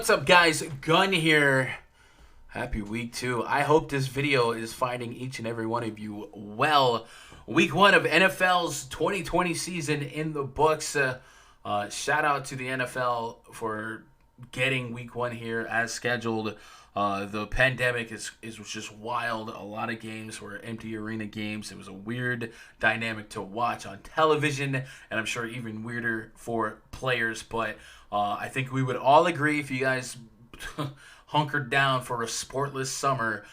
What's up, guys? Gun here. Happy week 2. I hope this video is finding each and every one of you well. Week 1 of NFL's 2020 season in the books. Shout out to the NFL for getting week 1 here as scheduled. The pandemic is just wild. A lot of games were empty arena games. It was a weird dynamic to watch on television, and I'm sure even weirder for players. But I think we would all agree, if you guys hunkered down for a sportless summer,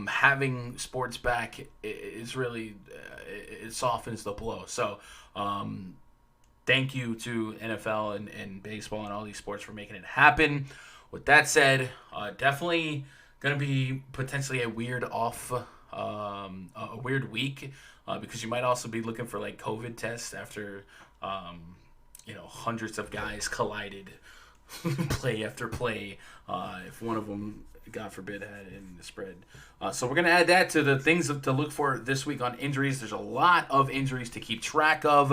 having sports back is really it softens the blow. So thank you to NFL and baseball and all these sports for making it happen. With that said, definitely going to be potentially a weird week because you might also be looking for like COVID tests after hundreds of guys collided play after play. If one of them, God forbid, had it in the spread. So we're going to add that to the things to look for this week on injuries. There's a lot of injuries to keep track of.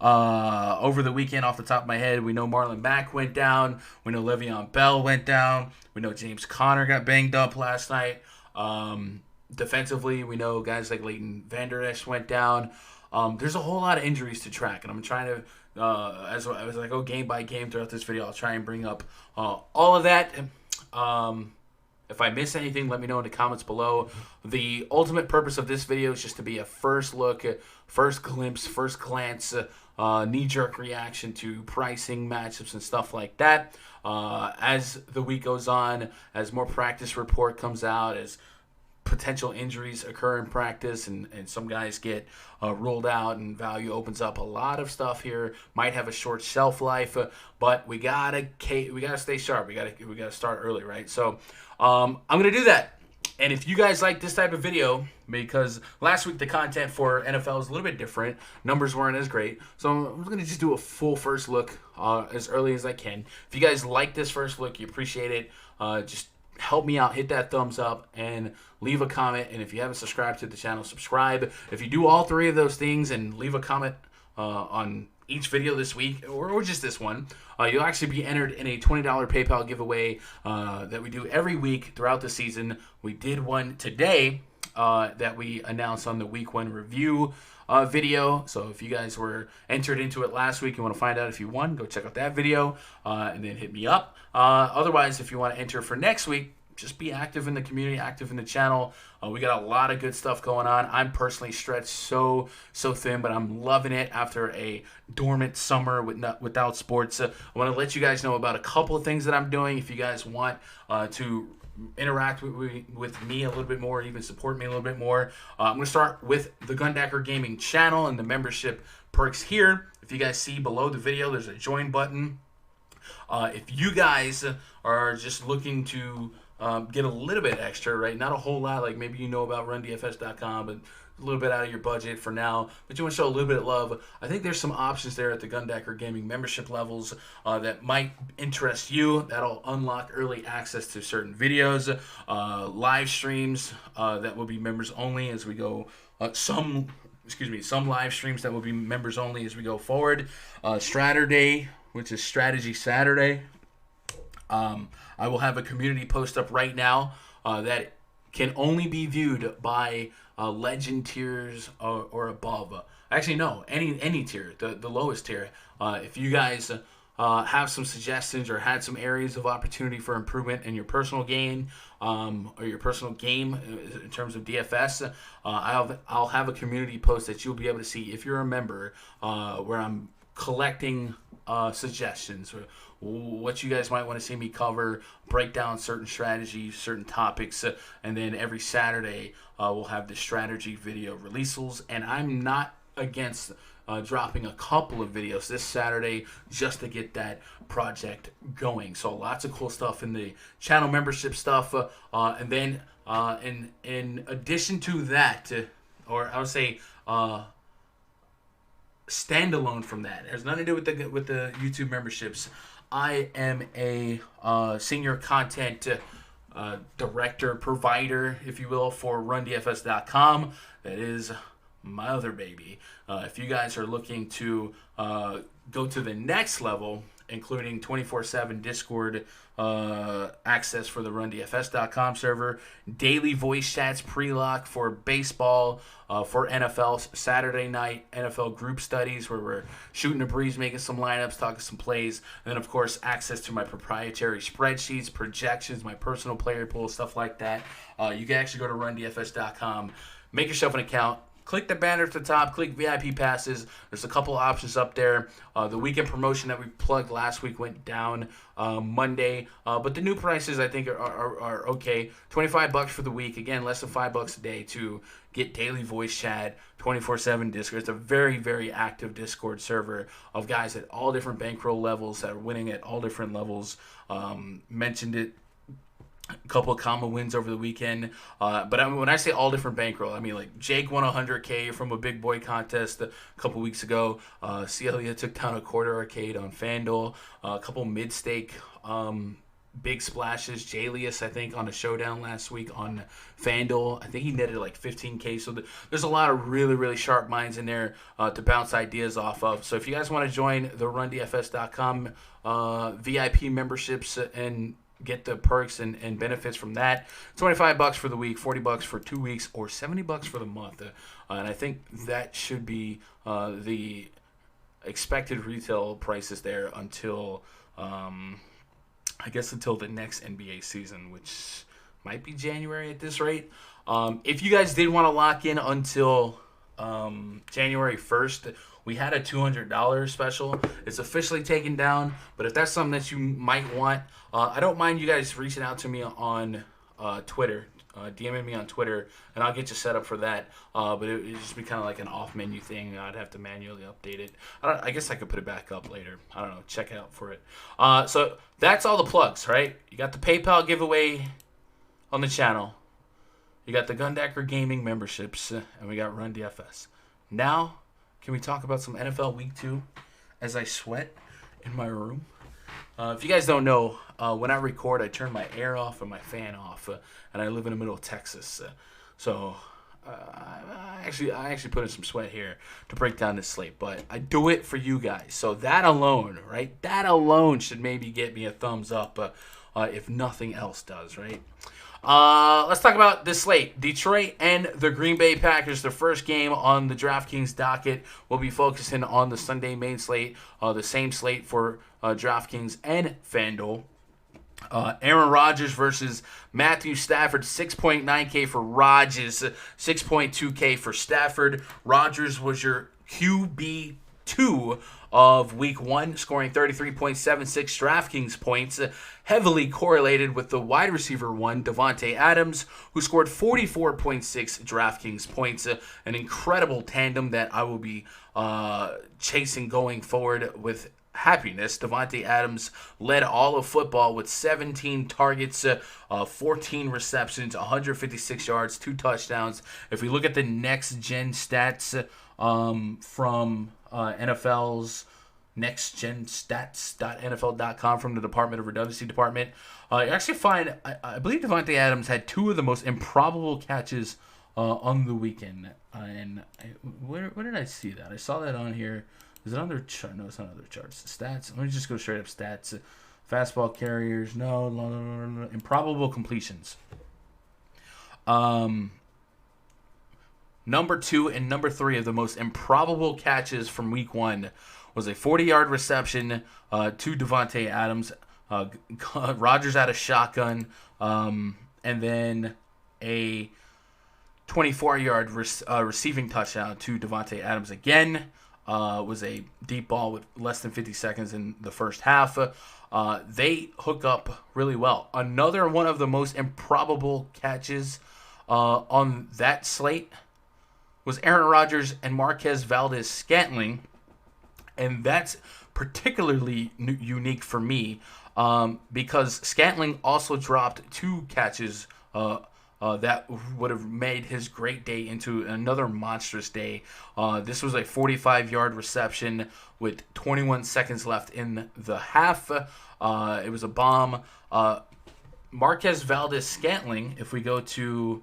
Over the weekend, off the top of my head, we know Marlon Mack went down. We know Le'Veon Bell went down. We know James Conner got banged up last night. Defensively, we know guys like Leighton Vander Esch went down. There's a whole lot of injuries to track, and I'm trying to, as I go game by game throughout this video, I'll try and bring up all of that. If I miss anything, let me know in the comments below. The ultimate purpose of this video is just to be a first look, first glimpse, first glance, knee-jerk reaction to pricing, matchups, and stuff like that. As the week goes on, as more practice report comes out, as potential injuries occur in practice and some guys get ruled out and value opens up, a lot of stuff here might have a short shelf life, but we gotta stay sharp. We gotta start early, right? So I'm gonna do that. And if you guys like this type of video, because last week the content for NFL was a little bit different, numbers weren't as great, so I'm going to just do a full first look as early as I can. If you guys like this first look, you appreciate it, just help me out, hit that thumbs up, and leave a comment. And if you haven't subscribed to the channel, subscribe. If you do all three of those things and leave a comment on each video this week, or just this one, you'll actually be entered in a $20 PayPal giveaway that we do every week throughout the season. We did one today that we announced on the Week 1 review video. So if you guys were entered into it last week and want to find out if you won, go check out that video and then hit me up. Otherwise, if you want to enter for next week, just be active in the community, active in the channel. We got a lot of good stuff going on. I'm personally stretched so thin, but I'm loving it after a dormant summer without sports. I want to let you guys know about a couple of things that I'm doing. If you guys want to interact with me a little bit more, even support me a little bit more, I'm going to start with the Gundacker Gaming channel and the membership perks here. If you guys see below the video, there's a join button. If you guys are just looking to get a little bit extra, right? Not a whole lot, like maybe you know about rundfs.com, but a little bit out of your budget for now, but you want to show a little bit of love. I think there's some options there at the Gundacker Gaming membership levels that might interest you. That'll unlock early access to certain videos, live streams that will be members only as we go, some live streams that will be members only as we go forward. Strategy, which is Strategy Saturday. I will have a community post up right now that can only be viewed by legend tiers or above. Actually, no, any tier, the lowest tier. If you guys have some suggestions or had some areas of opportunity for improvement in your personal game or your personal game in terms of DFS, I'll have a community post that you'll be able to see if you're a member where I'm collecting suggestions or what you guys might want to see me cover, break down certain strategies, certain topics, and then every Saturday we'll have the strategy video releases. And I'm not against dropping a couple of videos this Saturday just to get that project going. So lots of cool stuff in the channel membership stuff, and then in addition to that, or I would say standalone from that, it has nothing to do with the YouTube memberships. I am a senior content director, provider, if you will, for rundfs.com. That is my other baby. If you guys are looking to go to the next level including 24/7 Discord access for the RunDFS.com server, daily voice chats pre-lock for baseball, for NFL Saturday night NFL group studies where we're shooting a breeze, making some lineups, talking some plays, and then of course access to my proprietary spreadsheets, projections, my personal player pool, stuff like that. You can actually go to RunDFS.com, make yourself an account. Click the banner at the top. Click VIP passes. There's a couple options up there. The weekend promotion that we plugged last week went down Monday, but the new prices I think are okay. $25 for the week. Again, less than $5 a day to get daily voice chat, 24/7 Discord. It's a very, very active Discord server of guys at all different bankroll levels that are winning at all different levels. Mentioned it. A couple of common wins over the weekend. But when I say all different bankroll, I mean like Jake won $100K from a big boy contest a couple weeks ago. Celia took down a quarter arcade on FanDuel. A couple mid-stake big splashes. Jalius, I think, on a showdown last week on FanDuel. I think he netted like 15K. So there's a lot of really, really sharp minds in there to bounce ideas off of. So if you guys want to join the RunDFS.com VIP memberships and get the perks and benefits from that, $25 for the week, $40 for 2 weeks, or $70 for the month. And I think that should be the expected retail prices there until, until the next NBA season, which might be January at this rate. If you guys did want to lock in until January 1st, we had a $200 special. It's officially taken down, but if that's something that you might want, I don't mind you guys reaching out to me on Twitter, DMing me on Twitter, and I'll get you set up for that. But it would just be kind of like an off-menu thing. I'd have to manually update it. I guess I could put it back up later. I don't know. Check out for it. So that's all the plugs, right? You got the PayPal giveaway on the channel. You got the Gundacker Gaming memberships, and we got Run DFS. Now, can we talk about some NFL Week 2 as I sweat in my room? If you guys don't know, when I record, I turn my air off and my fan off, and I live in the middle of Texas. So I actually put in some sweat here to break down this slate, but I do it for you guys. So that alone, right? That alone should maybe get me a thumbs up if nothing else does, right? Let's talk about this slate. Detroit and the Green Bay Packers, the first game on the DraftKings docket. We'll be focusing on the Sunday main slate, the same slate for DraftKings and FanDuel. Aaron Rodgers versus Matthew Stafford, 6.9K for Rodgers, 6.2K for Stafford. Rodgers was your QB2 of Week 1, scoring 33.76 DraftKings points, heavily correlated with the wide receiver one, Devonta Adams, who scored 44.6 DraftKings points, an incredible tandem that I will be chasing going forward with happiness. Devonta Adams led all of football with 17 targets, 14 receptions, 156 yards, 2 touchdowns. If we look at the next-gen stats from NFL's nextgenstats.nfl.com from the Department of Redundancy Department, you actually find, I believe Devonta Adams had 2 of the most improbable catches on the weekend. Where did I see that? I saw that on here. Is it on their chart? No, it's not on their charts. Stats. Let me just go straight up stats. Fastball carriers. No. Improbable completions. Number 2 and number 3 of the most improbable catches from Week 1 was a 40-yard reception to Devonta Adams. Rodgers had a shotgun, and then a 24-yard receiving touchdown to Devonta Adams again. Was a deep ball with less than 50 seconds in the first half. They hook up really well. Another one of the most improbable catches on that slate was Aaron Rodgers and Marquez Valdes-Scantling. And that's particularly unique for me because Scantling also dropped 2 catches that would have made his great day into another monstrous day. This was a 45-yard reception with 21 seconds left in the half. It was a bomb. Marquez Valdes-Scantling, if we go to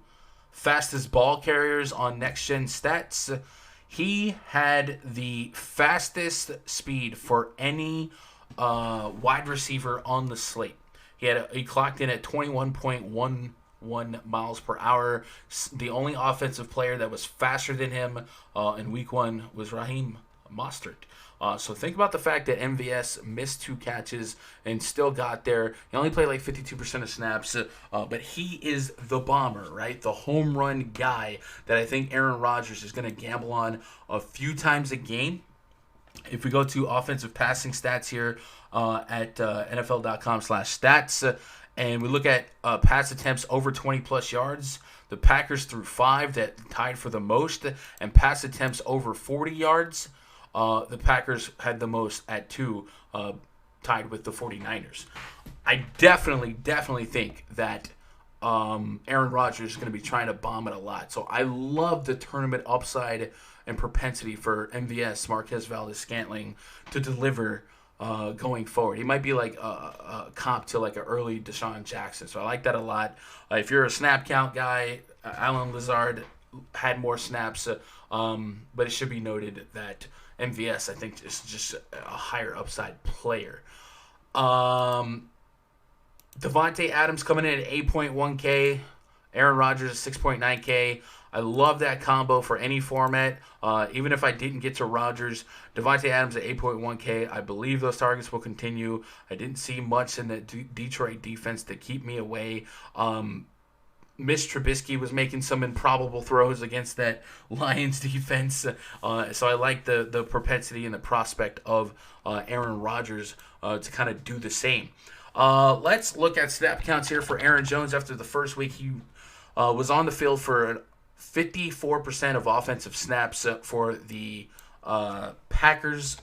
fastest ball carriers on Next Gen Stats, he had the fastest speed for any wide receiver on the slate. He clocked in at 21.11 miles per hour. The only offensive player that was faster than him in week 1 was Raheem Mostert. So think about the fact that MVS missed 2 catches and still got there. He only played like 52% of snaps, but he is the bomber, right? The home run guy that I think Aaron Rodgers is going to gamble on a few times a game. If we go to offensive passing stats here at NFL.com/stats, and we look at pass attempts over 20-plus yards, the Packers threw 5 that tied for the most, and pass attempts over 40 yards, the Packers had the most at 2, tied with the 49ers. I definitely think that Aaron Rodgers is going to be trying to bomb it a lot. So I love the tournament upside and propensity for MVS, Marquez Valdes-Scantling, to deliver going forward. He might be like a comp to like an early Deshaun Jackson. So I like that a lot. If you're a snap count guy, Alan Lazard had more snaps, but it should be noted that MVS, I think, is just a higher upside player. Devonta Adams coming in at 8.1K. Aaron Rodgers at 6.9K. I love that combo for any format. Even if I didn't get to Rodgers, Devonta Adams at 8.1K. I believe those targets will continue. I didn't see much in the Detroit defense to keep me away. Mitch Trubisky was making some improbable throws against that Lions defense. So I like the propensity and the prospect of Aaron Rodgers to kind of do the same. Let's look at snap counts here for Aaron Jones. After the first week, he was on the field for 54% of offensive snaps for the Packers.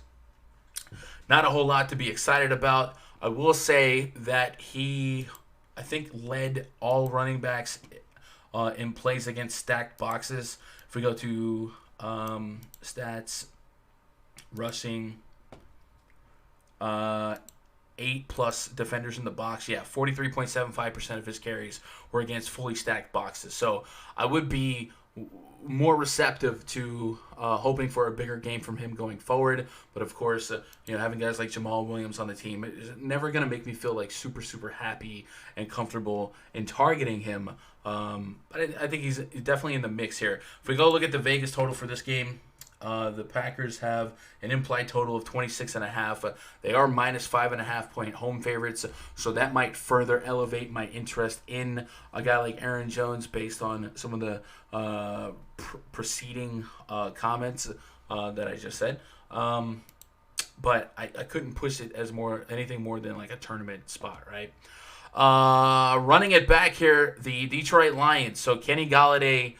Not a whole lot to be excited about. I will say that he, I think, led all running backs in plays against stacked boxes. If we go to stats, rushing, 8+ defenders in the box. Yeah, 43.75% of his carries were against fully stacked boxes. So I would be more receptive to hoping for a bigger game from him going forward. But of course, having guys like Jamal Williams on the team is never going to make me feel like super happy and comfortable in targeting him. But I think he's definitely in the mix here. If we go look at the Vegas total for this game, the Packers have an implied total of 26.5. They are minus 5.5 point home favorites, so that might further elevate my interest in a guy like Aaron Jones based on some of the preceding comments that I just said. But I couldn't push it as anything more than like a tournament spot, right? Running it back here, the Detroit Lions. So Kenny Golladay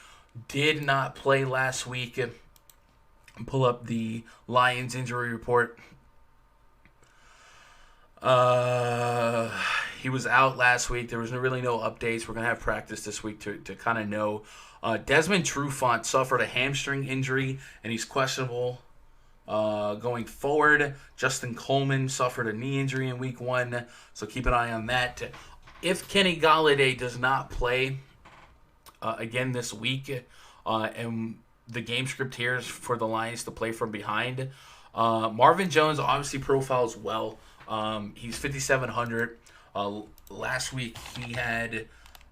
did not play last week. Pull up the Lions injury report. He was out last week. There was really no updates. We're going to have practice this week to kind of know. Desmond Trufant suffered a hamstring injury, and he's questionable going forward. Justin Coleman suffered a knee injury in week 1, so keep an eye on that. If Kenny Golladay does not play again this week, and the game script here is for the Lions to play from behind. Marvin Jones obviously profiles well. He's 5,700. Last week he had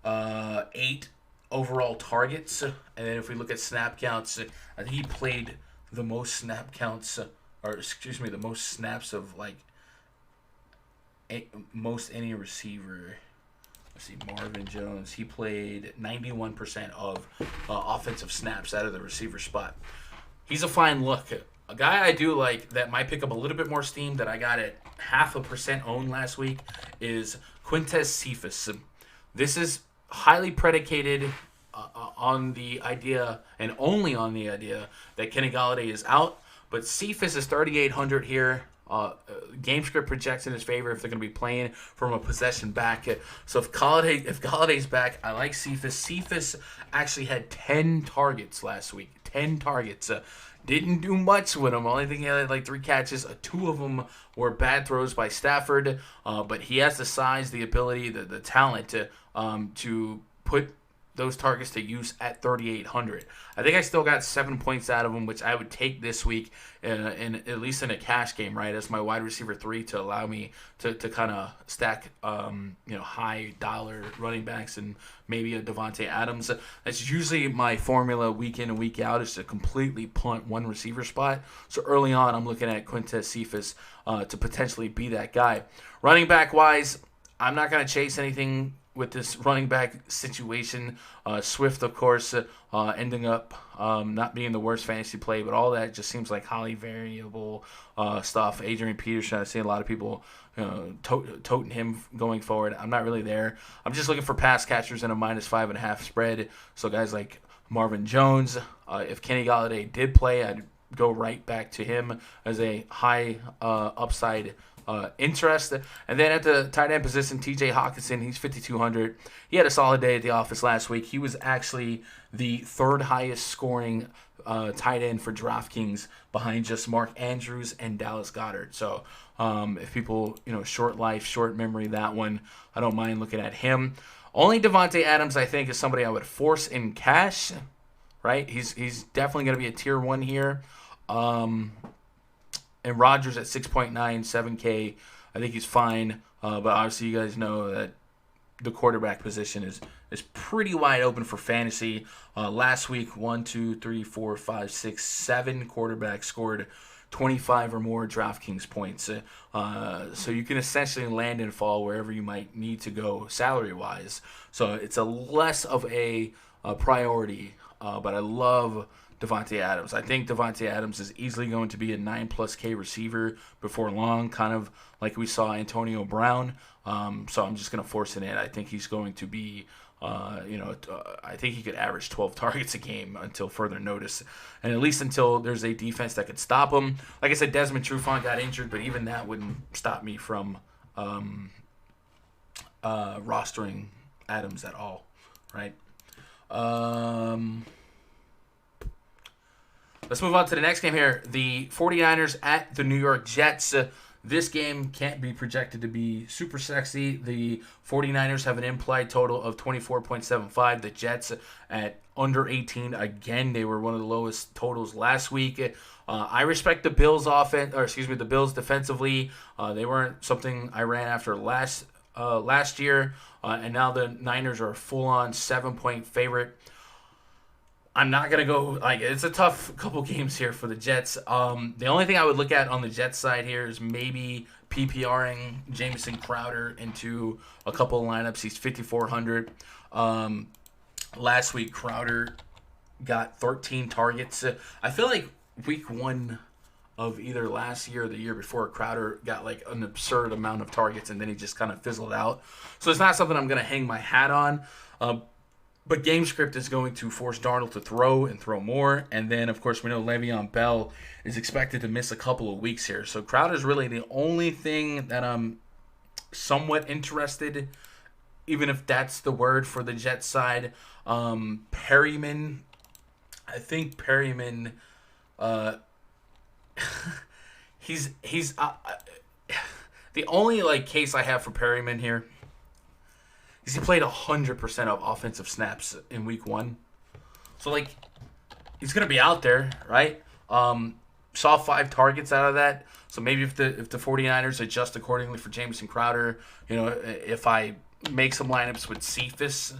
8 overall targets. And then if we look at snap counts, I think he played the most snap counts, the most snaps of most any receiver. See, Marvin Jones, he played 91% of offensive snaps out of the receiver spot. He's a fine look. A guy I do like that might pick up a little bit more steam that I got at 0.5% owned last week is Quintez Cephus. This is highly predicated on the idea, and only on the idea, that Kenny Golladay is out. But Cephus is 3,800 here. Game script projects in his favor if they're going to be playing from a possession back. So if Galladay's back, I like Cephus. Cephus actually had 10 targets last week. 10 targets. Didn't do much with him. Only thing he had like 3 catches. 2 of them were bad throws by Stafford. But he has the size, the ability, the talent to put those targets to use at 3,800. I think I still got 7 points out of them, which I would take this week, in at least in a cash game, right, as my wide receiver 3 to allow me to kind of stack, high dollar running backs and maybe a Devonta Adams. That's usually my formula week in and week out, is to completely punt one receiver spot. So early on, I'm looking at Quintez Cephas to potentially be that guy. Running back wise, I'm not going to chase anything with this running back situation. Swift, of course, ending up not being the worst fantasy play, but all that just seems like highly variable stuff. Adrian Peterson, I see a lot of people toting him going forward. I'm not really there. I'm just looking for pass catchers in a -5.5 spread. So guys like Marvin Jones, if Kenny Golladay did play, I'd go right back to him as a high upside interest. And then at the tight end position, TJ Hawkinson, he's 5,200. He had a solid day at the office last week. He was actually the third highest scoring tight end for DraftKings, behind just Mark Andrews and Dallas Goedert. So if people, short life, short memory, that one, I don't mind looking at him. Only Devonte Adams, I think, is somebody I would force in cash, right? He's definitely going to be a tier 1 here. And Rodgers at 6.9, 7K, I think he's fine. But obviously you guys know that the quarterback position is pretty wide open for fantasy. Last week, 7 quarterbacks scored 25 or more DraftKings points. So you can essentially land and fall wherever you might need to go salary-wise. So it's a less of a priority, but I love Devonta Adams. I think Devonta Adams is easily going to be a 9+K receiver before long, kind of like we saw Antonio Brown. So I'm just going to force it in. I think he's going to be, I think he could average 12 targets a game until further notice, and at least until there's a defense that could stop him. Like I said, Desmond Trufant got injured, but even that wouldn't stop me from rostering Adams at all, right? Let's move on to the next game here. The 49ers at the New York Jets. This game can't be projected to be super sexy. The 49ers have an implied total of 24.75. The Jets at under 18. Again, they were one of the lowest totals last week. I respect the Bills the Bills defensively. They weren't something I ran after last year. And now the Niners are a full-on 7-point favorite. I'm not going to go, it's a tough couple games here for the Jets. The only thing I would look at on the Jets side here is maybe PPRing Jamison Crowder into a couple of lineups. He's 5,400. Last week, Crowder got 13 targets. I feel like week 1 of either last year or the year before, Crowder got like an absurd amount of targets, and then he just kind of fizzled out. So it's not something I'm going to hang my hat on. But game script is going to force Darnold to throw and throw more. And then, of course, we know Le'Veon Bell is expected to miss a couple of weeks here. So Crowder's really the only thing that I'm somewhat interested, even if that's the word for the Jets side. Perryman, I think Perryman, he's the only case I have for Perryman here. He played 100% of offensive snaps in week 1. So, he's going to be out there, right? Saw 5 targets out of that. So, maybe if the 49ers adjust accordingly for Jamison Crowder, if I make some lineups with Cephas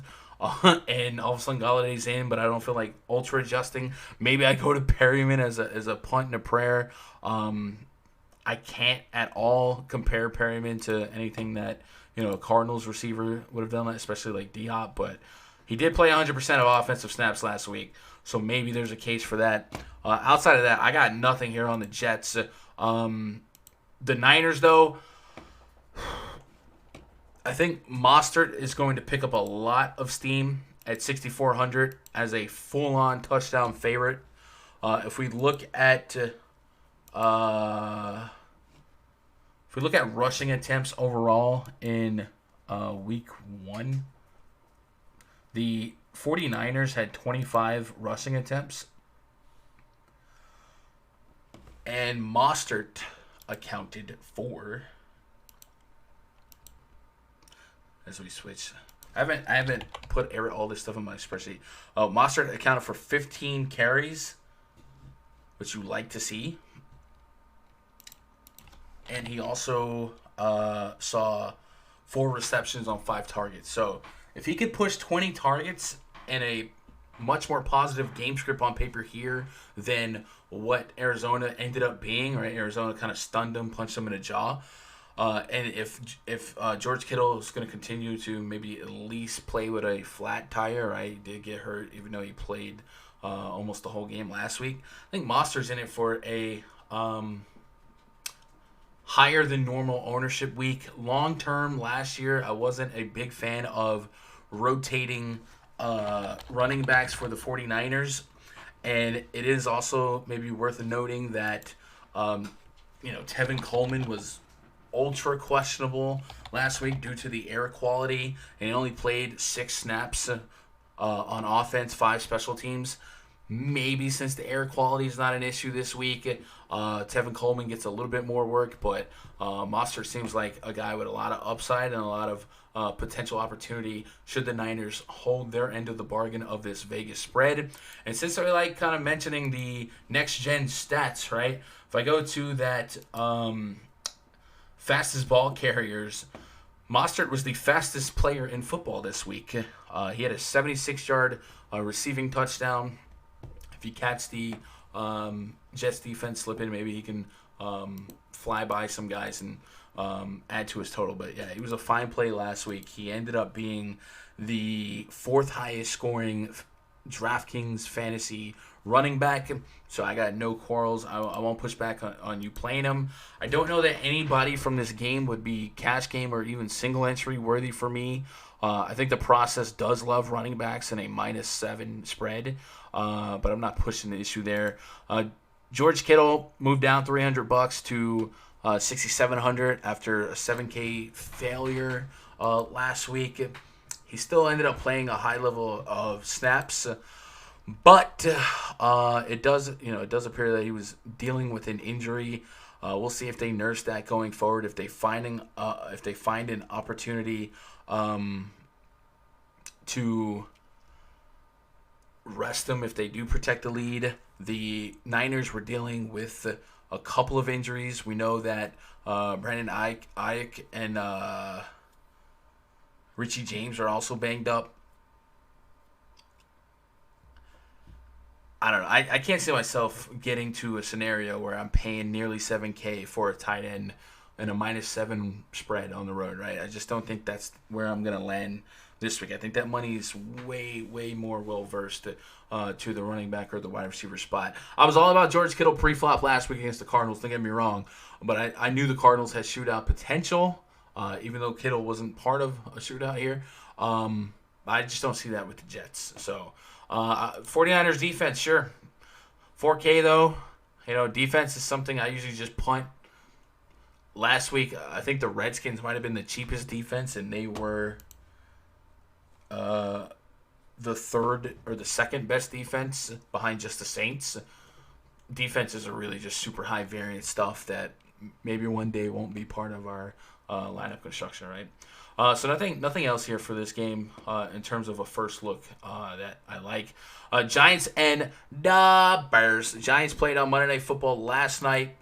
and all of a sudden Galladay's in, but I don't feel like ultra adjusting, maybe I go to Perryman as a punt and a prayer. I can't at all compare Perryman to anything that a Cardinals receiver would have done that, especially like Diop, but he did play 100% of offensive snaps last week, so maybe there's a case for that. Outside of that, I got nothing here on the Jets. The Niners, though, I think Mostert is going to pick up a lot of steam at 6,400 as a full-on touchdown favorite. If we look at rushing attempts overall in week 1, the 49ers had 25 rushing attempts. And Mostert accounted for, as we switch I haven't put all this stuff in my spreadsheet. Mostert accounted for 15 carries, which you like to see. And he also saw 4 receptions on 5 targets. So if he could push 20 targets and a much more positive game script on paper here than what Arizona ended up being, right? Arizona kind of stunned him, punched him in the jaw. And if George Kittle is going to continue to maybe at least play with a flat tire, right? He did get hurt even though he played almost the whole game last week. I think Mostert's in it for a higher than normal ownership week. Long term, last year, I wasn't a big fan of rotating running backs for the 49ers. And it is also maybe worth noting that, Tevin Coleman was ultra questionable last week due to the air quality, and he only played 6 snaps on offense, 5 special teams. Maybe since the air quality is not an issue this week, Tevin Coleman gets a little bit more work, but Mostert seems like a guy with a lot of upside and a lot of potential opportunity should the Niners hold their end of the bargain of this Vegas spread. And since I like kind of mentioning the next-gen stats, right, if I go to that fastest ball carriers, Mostert was the fastest player in football this week. He had a 76-yard receiving touchdown. If you catch the Jets defense slipping, maybe he can fly by some guys and add to his total. But, yeah, he was a fine play last week. He ended up being the 4th highest scoring DraftKings fantasy running back. So I got no quarrels. I won't push back on you playing him. I don't know that anybody from this game would be cash game or even single entry worthy for me. I think the process does love running backs in a -7 spread, but I'm not pushing the issue there. George Kittle moved down $300 to $6,700 after a $7K failure last week. He still ended up playing a high level of snaps, but it does appear that he was dealing with an injury. We'll see if they nurse that going forward. If they find an opportunity to rest him, if they do protect the lead. The Niners were dealing with a couple of injuries. We know that Brandon Ayuk and Richie James are also banged up. I don't know. I can't see myself getting to a scenario where I'm paying nearly $7K for a tight end and a -7 spread on the road, right? I just don't think that's where I'm going to land this week. I think that money is way, way more well-versed to the running back or the wide receiver spot. I was all about George Kittle pre-flop last week against the Cardinals. Don't get me wrong. But I knew the Cardinals had shootout potential, even though Kittle wasn't part of a shootout here. I just don't see that with the Jets. So 49ers defense, sure. 4K, though. Defense is something I usually just punt. Last week, I think the Redskins might have been the cheapest defense, and they were the 3rd or the 2nd best defense behind just the Saints. Defenses are really just super high variance stuff that maybe one day won't be part of our lineup construction, right? So nothing else here for this game in terms of a first look that I like. Giants and the Bears. Giants played on Monday Night Football last night.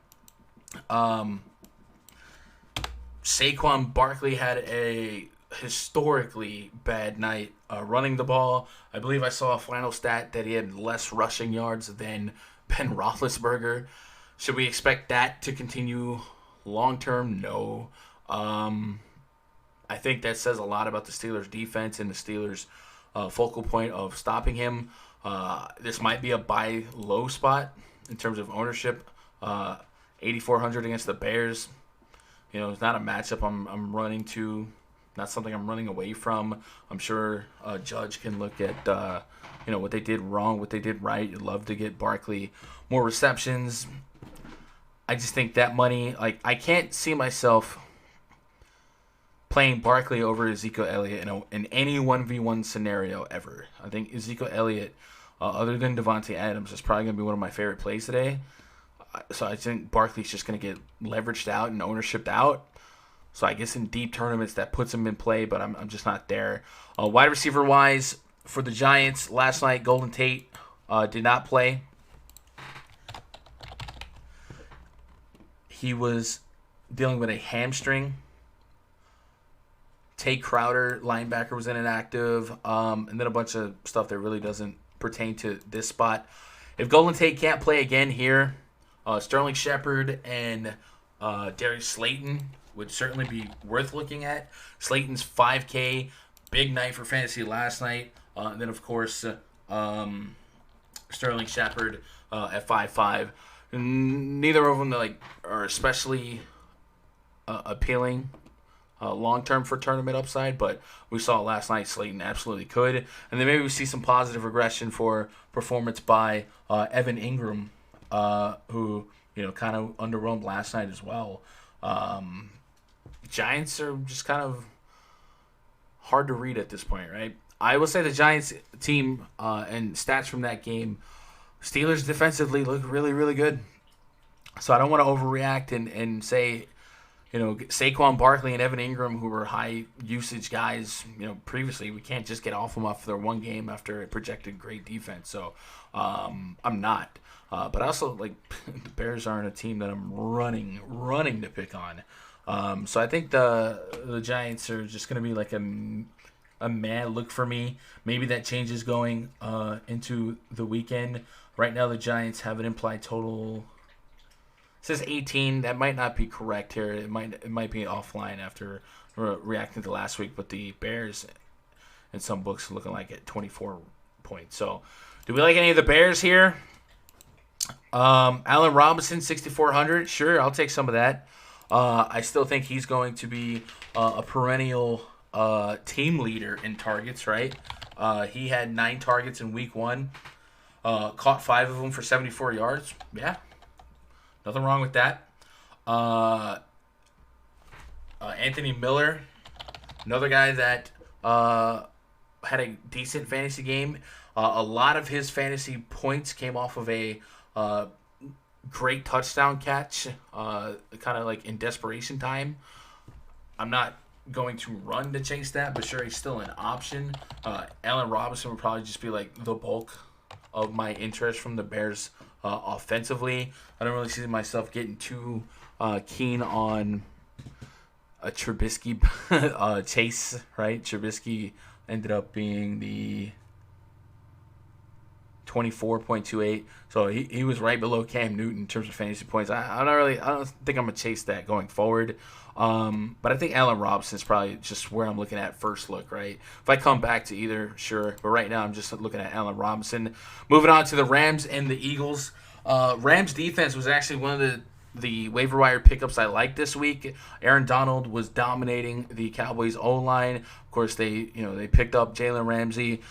Saquon Barkley had a historically bad night running the ball. I believe I saw a final stat that he had less rushing yards than Ben Roethlisberger. Should we expect that to continue long term? No. I think that says a lot about the Steelers' defense and the Steelers' focal point of stopping him. This might be a buy low spot in terms of ownership. 8,400 against the Bears. It's not a matchup I'm running to. Not something I'm running away from. I'm sure Judge can look at what they did wrong, what they did right. You'd love to get Barkley more receptions. I just think that money, I can't see myself playing Barkley over Ezekiel Elliott in any 1v1 scenario ever. I think Ezekiel Elliott, other than Devonta Adams, is probably going to be one of my favorite plays today. So I think Barkley's just going to get leveraged out and ownershiped out. So I guess in deep tournaments that puts him in play, but I'm just not there. Wide receiver wise for the Giants last night, Golden Tate did not play. He was dealing with a hamstring. Tate Crowder, linebacker, was inactive, and then a bunch of stuff that really doesn't pertain to this spot. If Golden Tate can't play again here, Sterling Shepard and Darius Slayton would certainly be worth looking at. Slayton's 5K, big night for fantasy last night. And then, of course, Sterling Shepard at 5.5. Neither of them are especially appealing long-term for tournament upside, but we saw last night Slayton absolutely could. And then maybe we see some positive regression for performance by Evan Ingram, who kind of underwhelmed last night as well. Giants are just kind of hard to read at this point, right? I will say the Giants team and stats from that game, Steelers defensively look really, really good. So I don't want to overreact and say, Saquon Barkley and Evan Ingram, who were high usage guys, previously, we can't just get off them off their one game after a projected great defense. So I'm not. But also, the Bears aren't a team that I'm running to pick on. So I think the Giants are just going to be a mad look for me. Maybe that changes going into the weekend. Right now, the Giants have an implied total. It says 18. That might not be correct here. It might be offline after reacting to last week. But the Bears, in some books, looking like at 24 points. So, do we like any of the Bears here? Allen Robinson, 6,400. Sure, I'll take some of that. I still think he's going to be a perennial team leader in targets, right? He had 9 targets in week 1. Caught 5 of them for 74 yards. Yeah, nothing wrong with that. Anthony Miller, another guy that had a decent fantasy game. A lot of his fantasy points came off of a great touchdown catch, kind of like in desperation time. I'm not going to run to chase that, but sure, he's still an option. Allen Robinson would probably just be the bulk of my interest from the Bears offensively. I don't really see myself getting too keen on a Trubisky chase, right? Trubisky ended up being the 24.28, so he was right below Cam Newton in terms of fantasy points. I don't think I'm gonna chase that going forward. But I think Allen Robinson is probably just where I'm looking at first look, right? If I come back to either, sure. But right now I'm just looking at Allen Robinson. Moving on to the Rams and the Eagles. Rams defense was actually one of the waiver wire pickups I liked this week. Aaron Donald was dominating the Cowboys O-line. Of course, they picked up Jalen Ramsey.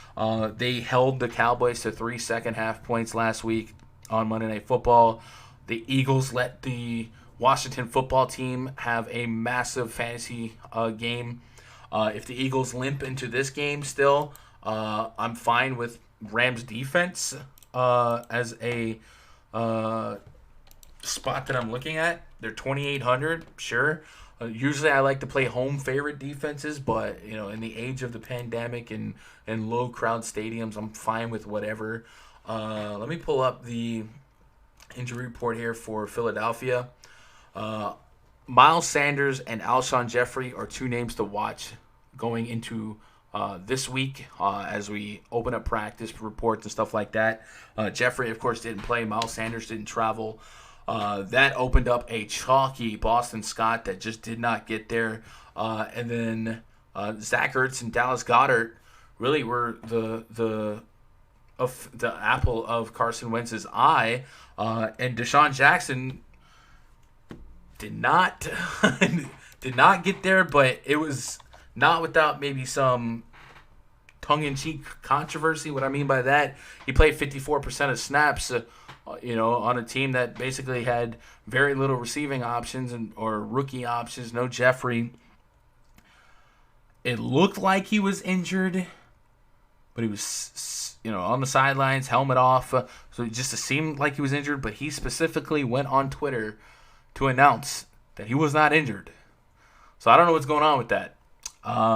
They held the Cowboys to 3 second-half points last week on Monday Night Football. The Eagles let the Washington football team have a massive fantasy game. If the Eagles limp into this game still, I'm fine with Rams defense as a spot that I'm looking at. They're 2,800, sure. Usually I like to play home favorite defenses, but in the age of the pandemic and low crowd stadiums, I'm fine with whatever. Let me pull up the injury report here for Philadelphia. Miles Sanders and Alshon Jeffrey are 2 names to watch going into this week as we open up practice reports and stuff like that. Jeffrey, of course, didn't play. Miles Sanders didn't travel. That opened up a chalky Boston Scott that just did not get there. And then Zach Ertz and Dallas Goedert really were the apple of Carson Wentz's eye. And Deshaun Jackson did not get there, but it was not without maybe some tongue-in-cheek controversy. What I mean by that, he played 54% of snaps, on a team that basically had very little receiving options or rookie options. No Jeffrey. It looked like he was injured, but he was, on the sidelines, helmet off. So it just seemed like he was injured, but he specifically went on Twitter to announce that he was not injured. So I don't know what's going on with that.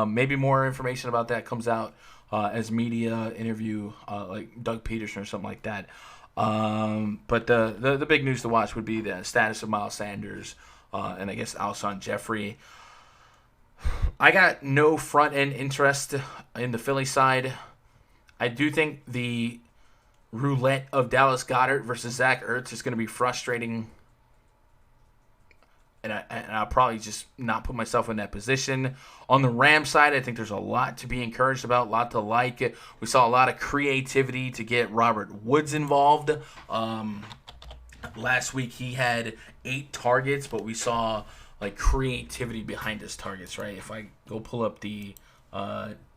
Maybe more information about that comes out as media interview, like Doug Peterson or something like that. But the big news to watch would be the status of Miles Sanders and I guess Alshon Jeffrey. I got no front-end interest in the Philly side. I do think the roulette of Dallas Goedert versus Zach Ertz is going to be frustrating. And I'll probably just not put myself in that position. On the Rams side, I think there's a lot to be encouraged about, a lot to like. We saw a lot of creativity to get Robert Woods involved. Last week he had 8 targets, but we saw like creativity behind his targets, right? If I go pull up the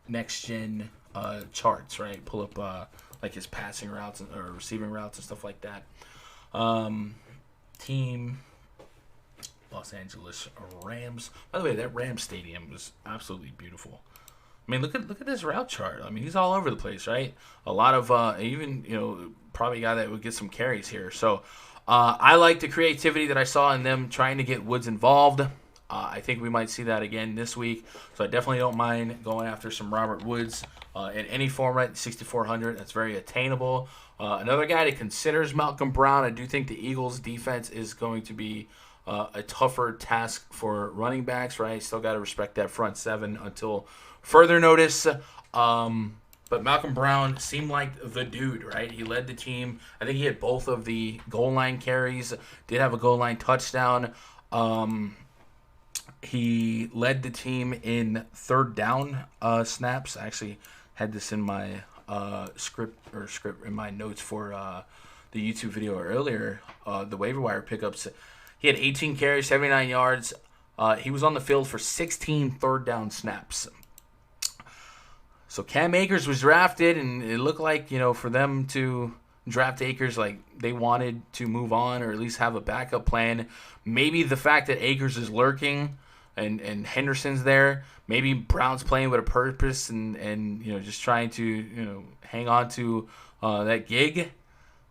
next-gen charts, right? Pull up like his passing routes or receiving routes and stuff like that. Team Los Angeles Rams. By the way, that Rams stadium was absolutely beautiful. I mean, look at this route chart. I mean, he's all over the place, right? A lot of even probably a guy that would get some carries here. So I like the creativity that I saw in them trying to get Woods involved. I think we might see that again this week. So I definitely don't mind going after some Robert Woods in any format. 6,400. That's very attainable. Another guy to consider is Malcolm Brown. I do think the Eagles' defense is going to be a tougher task for running backs, right? Still got to respect that front seven until further notice. But Malcolm Brown seemed like the dude, right? He led the team. I think he had both of the goal line carries, did have a goal line touchdown. He led the team in third down snaps. I actually had this in my script in my notes for the YouTube video earlier. The waiver wire pickups. He had 18 carries, 79 yards. He was on the field for 16 third down snaps. So Cam Akers was drafted, and it looked like, for them to draft Akers, like they wanted to move on or at least have a backup plan. Maybe the fact that Akers is lurking and Henderson's there, maybe Brown's playing with a purpose and just trying to hang on to that gig.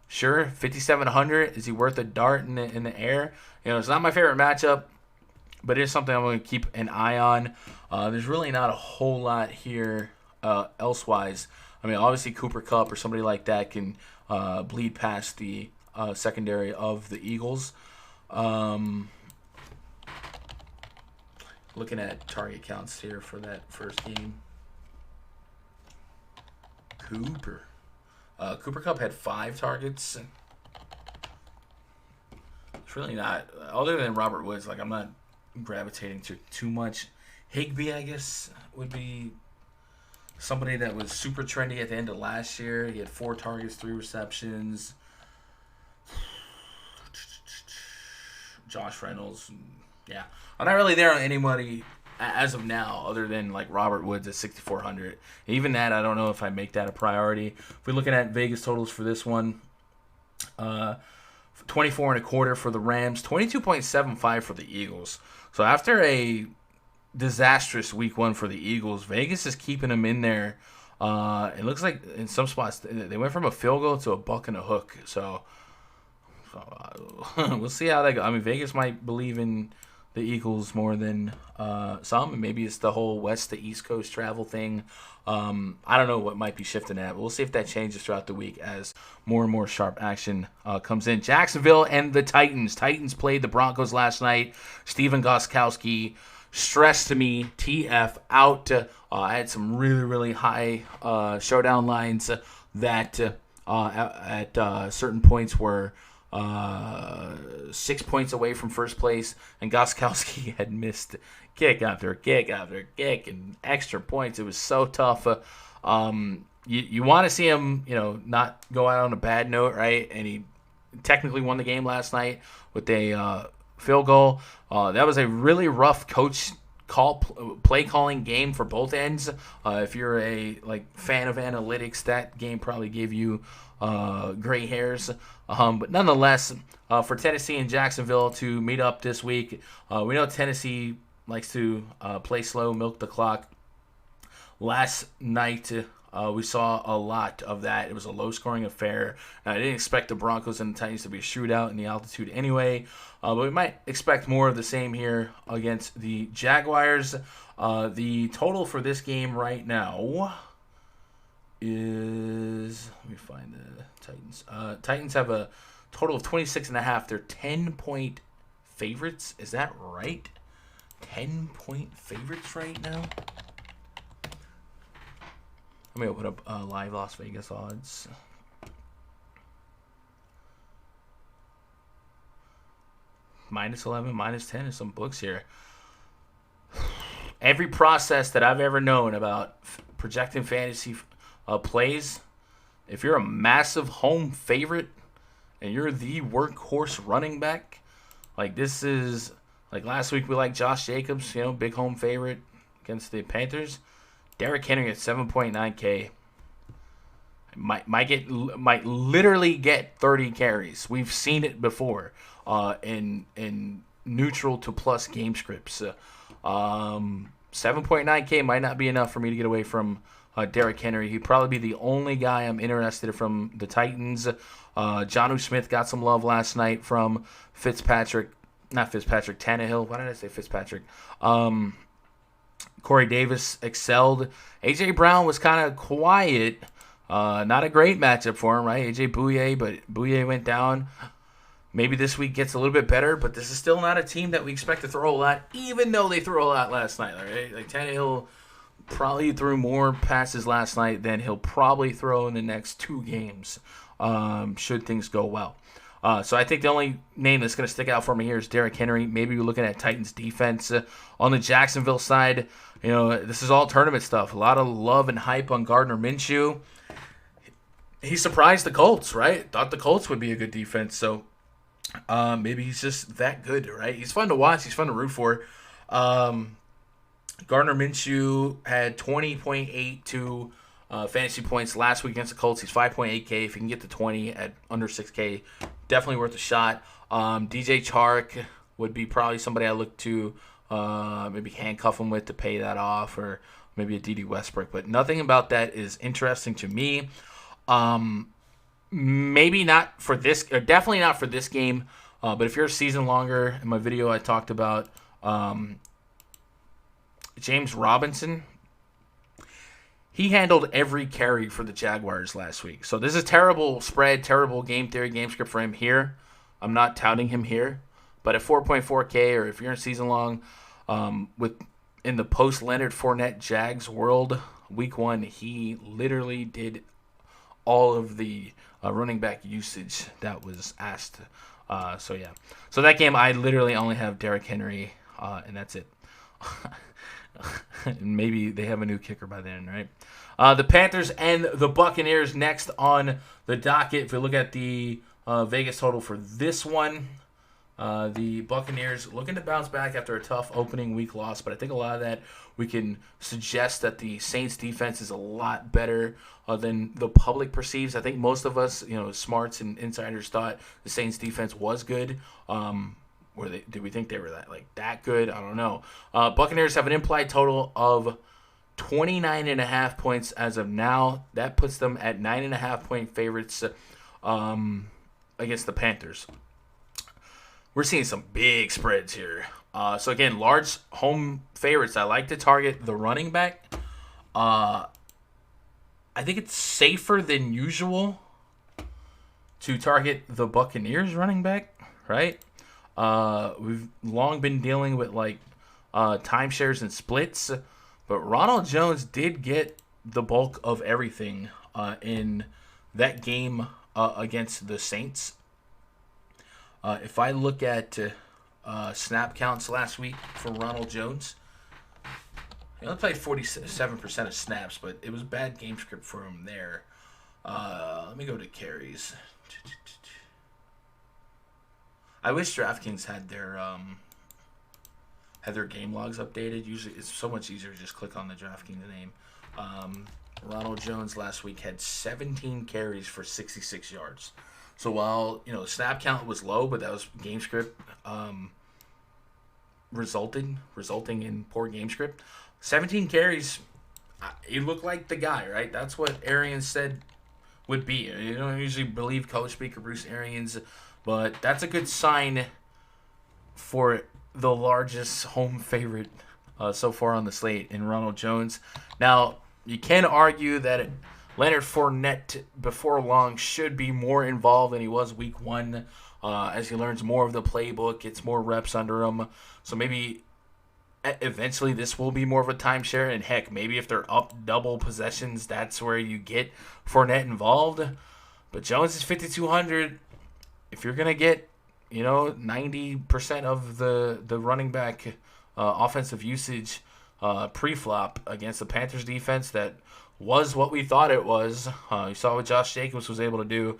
Sure, 5,700. Is he worth a dart in the air? It's not my favorite matchup, but it's something I'm going to keep an eye on. There's really not a whole lot here elsewise. I mean, obviously Cooper Kupp or somebody like that can bleed past the secondary of the Eagles. Looking at target counts here for that first game. Cooper Kupp had 5 targets. It's really not, other than Robert Woods, like I'm not gravitating to too much. Higbee, I guess, would be somebody that was super trendy at the end of last year. He had 4 targets, 3 receptions. Josh Reynolds. Yeah. I'm not really there on anybody as of now other than like Robert Woods at 6,400. Even that, I don't know if I make that a priority. If we're looking at Vegas totals for this one, 24.25 for the Rams, 22.75 for the Eagles. So after a disastrous week 1 for the Eagles, Vegas is keeping them in there. It looks like in some spots they went from a field goal to a buck and a hook. So we'll see how that goes. I mean, Vegas might believe in the Eagles more than some, and maybe it's the whole west to east coast travel thing. I don't know what might be shifting that, but we'll see if that changes throughout the week as more and more sharp action comes in. Jacksonville and the Titans. Titans played the Broncos last night. Steven Gostkowski stressed to me, TF out. I had some really, really high showdown lines that at certain points were 6 points away from first place, and Gostkowski had missed kick after kick after kick and extra points. It was so tough. You want to see him, not go out on a bad note, right? And he technically won the game last night with a field goal. That was a really rough play calling game for both ends. If you're a fan of analytics, that game probably gave you gray hairs. But nonetheless, for Tennessee and Jacksonville to meet up this week, we know Tennessee likes to play slow, milk the clock. Last night, We saw a lot of that. It was a low-scoring affair. I didn't expect the Broncos and the Titans to be a shootout in the altitude anyway, but we might expect more of the same here against the Jaguars. The total for this game right now is, let me find the Titans. Titans have a total of 26.5. They're 10-point favorites. Is that right? 10-point favorites right now? Let me open up live Las Vegas odds. -11, -10 is some books here. Every process that I've ever known about projecting fantasy plays, if you're a massive home favorite and you're the workhorse running back, like this is, like last week we liked Josh Jacobs, big home favorite against the Panthers. Derrick Henry at 7.9K might literally get 30 carries. We've seen it before in neutral to plus game scripts. 7.9K might not be enough for me to get away from Derrick Henry. He'd probably be the only guy I'm interested in from the Titans. Jonnu Smith got some love last night from Tannehill. Why did I say Fitzpatrick? Corey Davis excelled. A.J. Brown was kind of quiet. Not a great matchup for him, right? A.J. Bouye, but Bouye went down. Maybe this week gets a little bit better, but this is still not a team that we expect to throw a lot, even though they threw a lot last night, right? Like Tannehill probably threw more passes last night than he'll probably throw in the next 2 games, should things go well. So I think the only name that's going to stick out for me here is Derrick Henry. Maybe we're looking at Titans defense. On the Jacksonville side, this is all tournament stuff. A lot of love and hype on Gardner Minshew. He surprised the Colts, right? Thought the Colts would be a good defense. So maybe he's just that good, right? He's fun to watch. He's fun to root for. Gardner Minshew had 20.82 fantasy points last week against the Colts. He's 5.8K. If he can get to 20 at under 6K, definitely worth a shot. DJ Chark would be probably somebody I look to maybe handcuff him with to pay that off, or maybe a D.D. Westbrook. But nothing about that is interesting to me. Maybe not for this, or definitely not for this game. But if you're a season longer, in my video I talked about James Robinson. He handled every carry for the Jaguars last week. So this is terrible spread, terrible game theory, game script for him here. I'm not touting him here. But at 4.4K, or if you're in season long, in the post-Leonard Fournette Jags world, week 1, he literally did all of the running back usage that was asked. So that game, I literally only have Derrick Henry, and that's it. Maybe they have a new kicker by then, right? The Panthers and the Buccaneers next on the docket. If we look at the Vegas total for this one, the Buccaneers looking to bounce back after a tough opening week loss, but I think a lot of that we can suggest that the Saints defense is a lot better than the public perceives. I think most of us, smarts and insiders, thought the Saints defense was good. Did we think they were that good? I don't know. Buccaneers have an implied total of 29.5 points as of now. That puts them at 9.5-point favorites against the Panthers. We're seeing some big spreads here. So again, large home favorites. I like to target the running back. I think it's safer than usual to target the Buccaneers running back, right? We've long been dealing with timeshares and splits, but Ronald Jones did get the bulk of everything in that game against the Saints. If I look at snap counts last week for Ronald Jones, he only played 47% of snaps, but it was a bad game script for him there. Let me go to carries. I wish DraftKings had their game logs updated. Usually, it's so much easier to just click on the DraftKings name. Ronald Jones last week had 17 carries for 66 yards. So while the snap count was low, but that was game script resulting in poor game script. 17 carries, he looked like the guy, right? That's what Arians said would be. You don't usually believe coach speaker Bruce Arians, but that's a good sign for the largest home favorite so far on the slate in Ronald Jones. Now, you can argue that Leonard Fournette before long should be more involved than he was week one as he learns more of the playbook, gets more reps under him. So maybe eventually this will be more of a timeshare. And heck, maybe if they're up double possessions, that's where you get Fournette involved. But Jones is 5,200. If you're going to get 90% of the running back offensive usage pre-flop against the Panthers defense that was what we thought it was. You saw what Josh Jacobs was able to do.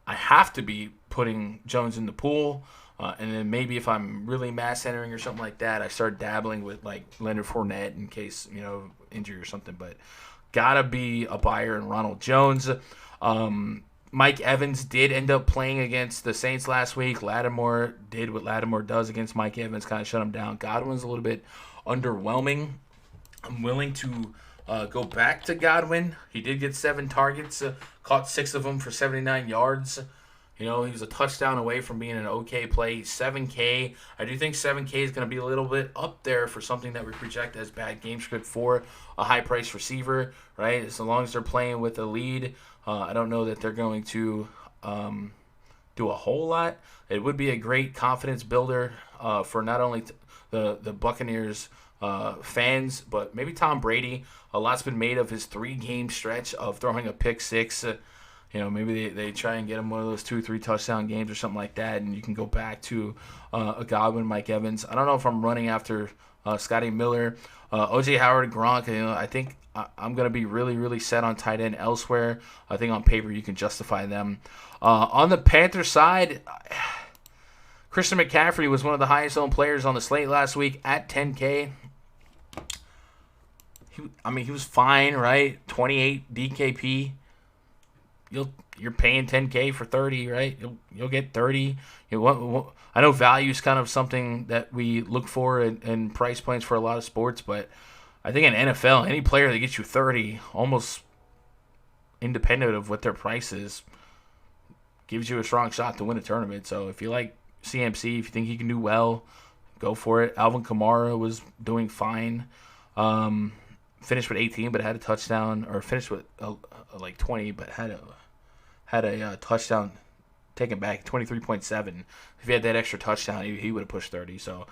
I have to be putting Jones in the pool. And then maybe if I'm really mass entering or something like that, I start dabbling with like Leonard Fournette in case, injury or something. But gotta be a buyer in Ronald Jones. Mike Evans did end up playing against the Saints last week. Lattimore did what Lattimore does against Mike Evans, kind of shut him down. Godwin's a little bit underwhelming. I'm willing to go back to Godwin. He did get 7 targets, caught 6 of them for 79 yards. He was a touchdown away from being an okay play. 7K. I do think 7K is going to be a little bit up there for something that we project as bad game script for a high-priced receiver, right? As long as they're playing with a lead, I don't know that they're going to do a whole lot. It would be a great confidence builder for not only the Buccaneers fans, but maybe Tom Brady. A lot's been made of his 3-game stretch of throwing a pick 6. Maybe they try and get him one of those 2-3 touchdown games or something like that, and you can go back to a Godwin, Mike Evans. I don't know if I'm running after Scotty Miller, O.J. Howard, Gronk. I think I'm going to be really, really set on tight end elsewhere. I think on paper you can justify them. On the Panthers side, Christian McCaffrey was one of the highest owned players on the slate last week at 10K. He was fine, right? 28 DKP. You're paying 10K for 30, right? You'll get 30. I know value is kind of something that we look for in price points for a lot of sports, but I think in NFL, any player that gets you 30, almost independent of what their price is, gives you a strong shot to win a tournament. So if you like CMC, if you think he can do well, go for it. Alvin Kamara was doing fine. Finished with 18, but had a touchdown, or finished with 20, but had a touchdown taken back, 23.7. If he had that extra touchdown, he would have pushed 30. So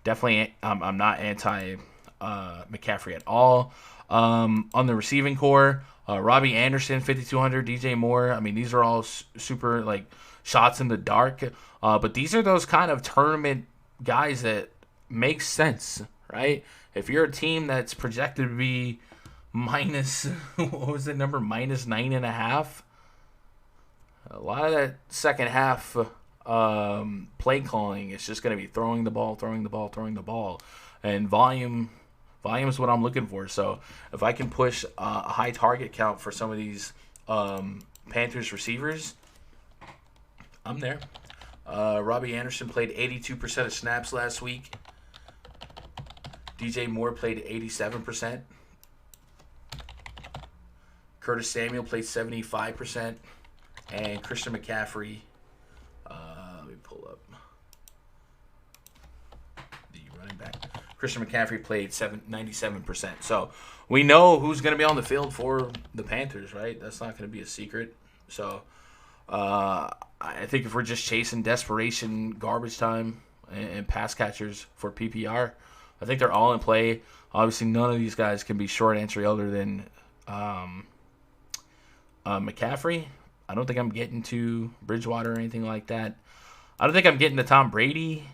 definitely, I'm not anti McCaffrey at all. On the receiving core, Robbie Anderson, 5,200, DJ Moore. These are all super shots in the dark. But these are those kind of tournament guys that make sense, right? If you're a team that's projected to be minus, what was the number? Minus 9.5. A lot of that second half play calling is just going to be throwing the ball. And volume is what I'm looking for. So if I can push a high target count for some of these Panthers receivers, I'm there. Robbie Anderson played 82% of snaps last week. DJ Moore played 87%. Curtis Samuel played 75%. And Christian McCaffrey, let me pull up the running back. Christian McCaffrey played 97%. So we know who's going to be on the field for the Panthers, right? That's not going to be a secret. So I think if we're just chasing desperation, garbage time, and pass catchers for PPR, I think they're all in play. Obviously, none of these guys can be short entry other than McCaffrey. I don't think I'm getting to Bridgewater or anything like that. I don't think I'm getting to Tom Brady.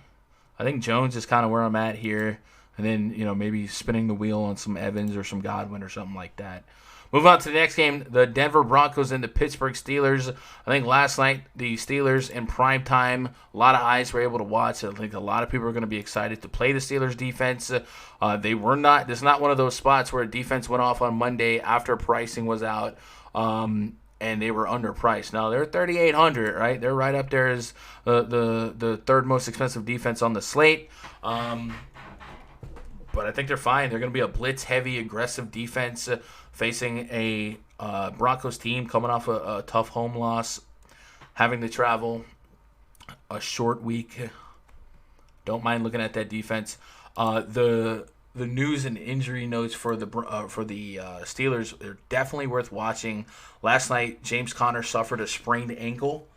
I think Jones is kind of where I'm at here. And then, maybe spinning the wheel on some Evans or some Godwin or something like that. Move on to the next game, the Denver Broncos and the Pittsburgh Steelers. I think last night, the Steelers in prime time, a lot of eyes were able to watch. I think a lot of people are going to be excited to play the Steelers defense. They were not. This is not one of those spots where a defense went off on Monday after pricing was out. And they were underpriced. Now they're 3,800, right? They're right up there as the third most expensive defense on the slate. but I think they're fine. They're going to be a blitz-heavy, aggressive defense facing a Broncos team coming off a tough home loss, having to travel a short week. Don't mind looking at that defense. The news and injury notes for the Steelers are definitely worth watching. Last night, James Conner suffered a sprained ankle.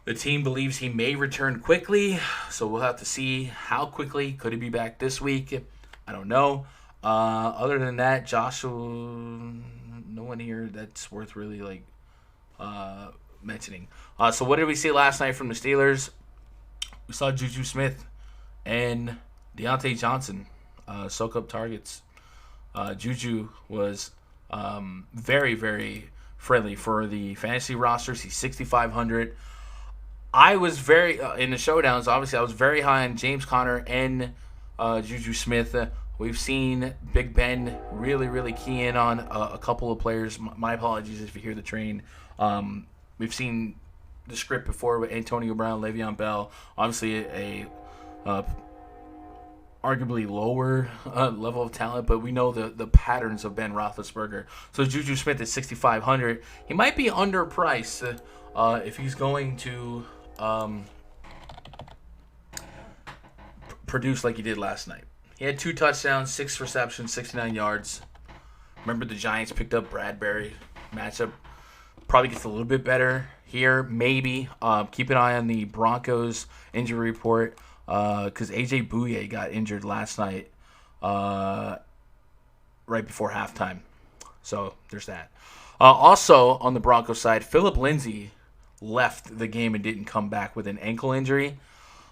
The team believes he may return quickly, so we'll have to see how quickly. Could he be back this week? I don't know. Other than that, Joshua, no one here that's worth really mentioning. So what did we see last night from the Steelers? We saw Juju Smith and Deontay Johnson soak up targets. Juju was very, very friendly for the fantasy rosters. He's 6,500. I was very in the showdowns. Obviously, I was very high on James Conner and Juju Smith. We've seen Big Ben really, really key in on a couple of players. My apologies if you hear the train. We've seen the script before with Antonio Brown, Le'Veon Bell. Obviously, a arguably lower level of talent, but we know the patterns of Ben Roethlisberger. So Juju Smith is 6,500. He might be underpriced if he's going to produce like he did last night. He had 2 touchdowns, 6 receptions, 69 yards. Remember the Giants picked up Bradbury. Matchup probably gets a little bit better here, maybe. Keep an eye on the Broncos injury report because A.J. Bouye got injured last night right before halftime. So there's that. Also on the Broncos side, Phillip Lindsay left the game and didn't come back with an ankle injury.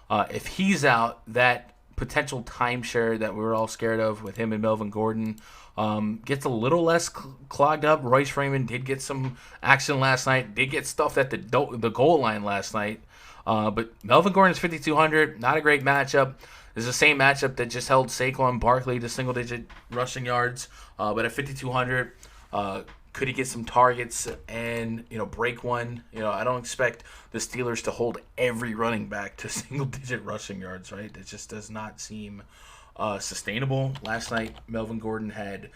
If he's out, that potential timeshare that we were all scared of with him and Melvin Gordon gets a little less clogged up. Royce Freeman did get some action last night, did get stuffed at the goal line last night. But Melvin Gordon's 5,200, not a great matchup. This is the same matchup that just held Saquon Barkley to single-digit rushing yards. But at 5,200, could he get some targets and break one? I don't expect the Steelers to hold every running back to single-digit rushing yards, right? It just does not seem sustainable. Last night, Melvin Gordon had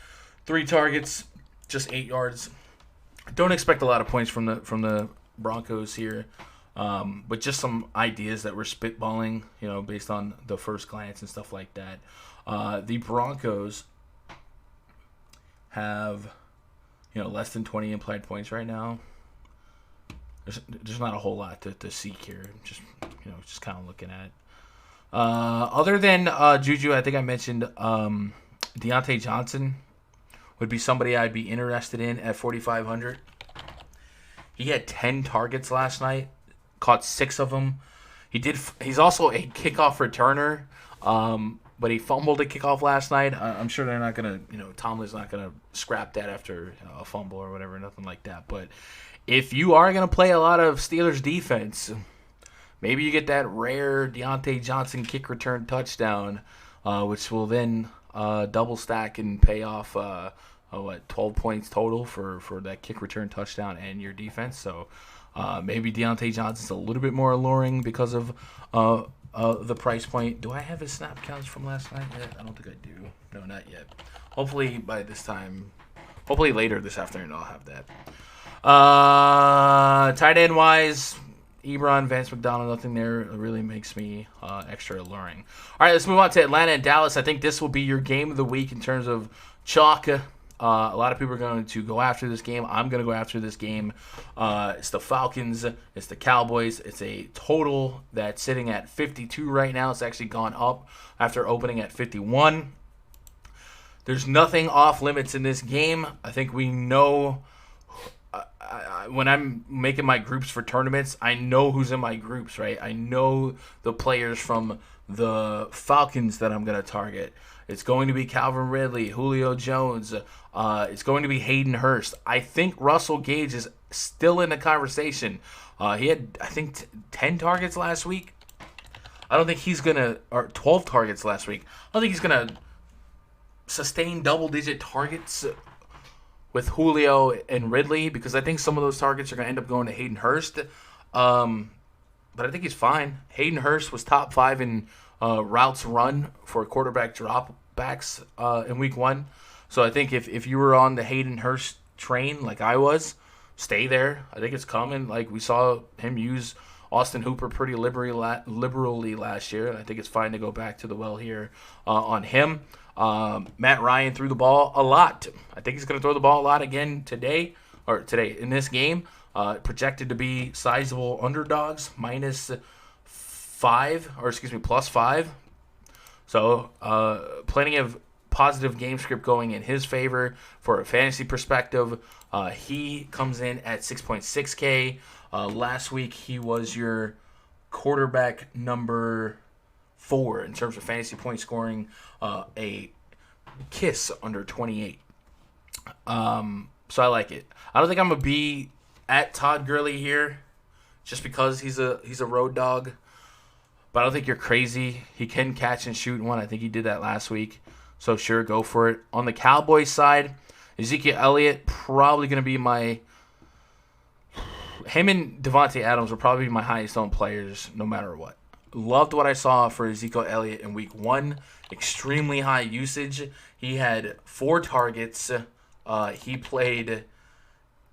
3 targets, just 8 yards. Don't expect a lot of points from the Broncos here, but just some ideas that we're spitballing, based on the first glance and stuff like that. The Broncos have less than 20 implied points right now. There's not a whole lot to seek here. Just kind of looking at. Other than Juju, I think I mentioned Deontay Johnson would be somebody I'd be interested in at 4,500. He had 10 targets last night, caught 6 of them. He's also a kickoff returner, but he fumbled a kickoff last night. I'm sure they're not going to, Tomlin's not going to scrap that after a fumble or whatever, nothing like that. But if you are going to play a lot of Steelers defense, maybe you get that rare Deontay Johnson kick return touchdown, which will then double stack and pay off 12 points total for that kick return touchdown and your defense. So maybe Deontay Johnson's a little bit more alluring because of the price point. Do I have his snap counts from last night yet? I don't think I do. No, not yet. Hopefully by this time, hopefully later this afternoon I'll have that. Tight end wise, Ebron, Vance McDonald, nothing there really makes me extra alluring. All right, let's move on to Atlanta and Dallas. I think this will be your game of the week in terms of chalk. A lot of people are going to go after this game. I'm going to go after this game. It's the Falcons. It's the Cowboys. It's a total that's sitting at 52 right now. It's actually gone up after opening at 51. There's nothing off limits in this game. I think we know. When I'm making my groups for tournaments, I know who's in my groups, right? I know the players from the Falcons that I'm going to target. It's going to be Calvin Ridley, Julio Jones. It's going to be Hayden Hurst. I think Russell Gage is still in the conversation. He had, I think, 10 targets last week. I don't think he's going to, or 12 targets last week. I don't think he's going to sustain double-digit targets with Julio and Ridley, because I think some of those targets are going to end up going to Hayden Hurst. But I think he's fine. Hayden Hurst was top 5 in routes run for a quarterback drop backs in week 1. So I think if you were on the Hayden Hurst train like I was, stay there. I think it's coming. Like we saw him use Austin Hooper pretty liberally last year. I think it's fine to go back to the well here on him. Matt Ryan threw the ball a lot. I think he's going to throw the ball a lot again today in this game. Projected to be sizable underdogs, +5. So plenty of positive game script going in his favor for a fantasy perspective. He comes in at 6.6K. Last week he was your quarterback number 4 in terms of fantasy point scoring, a kiss under 28. So I like it. I don't think I'm gonna be at Todd Gurley here, just because he's a road dog. But I don't think you're crazy. He can catch and shoot one. I think he did that last week. So sure, go for it. On the Cowboys side, Ezekiel Elliott probably gonna be him and Devonte Adams will probably be my highest owned players no matter what. Loved what I saw for Ezekiel Elliott in week 1. Extremely high usage. He had 4 targets. He played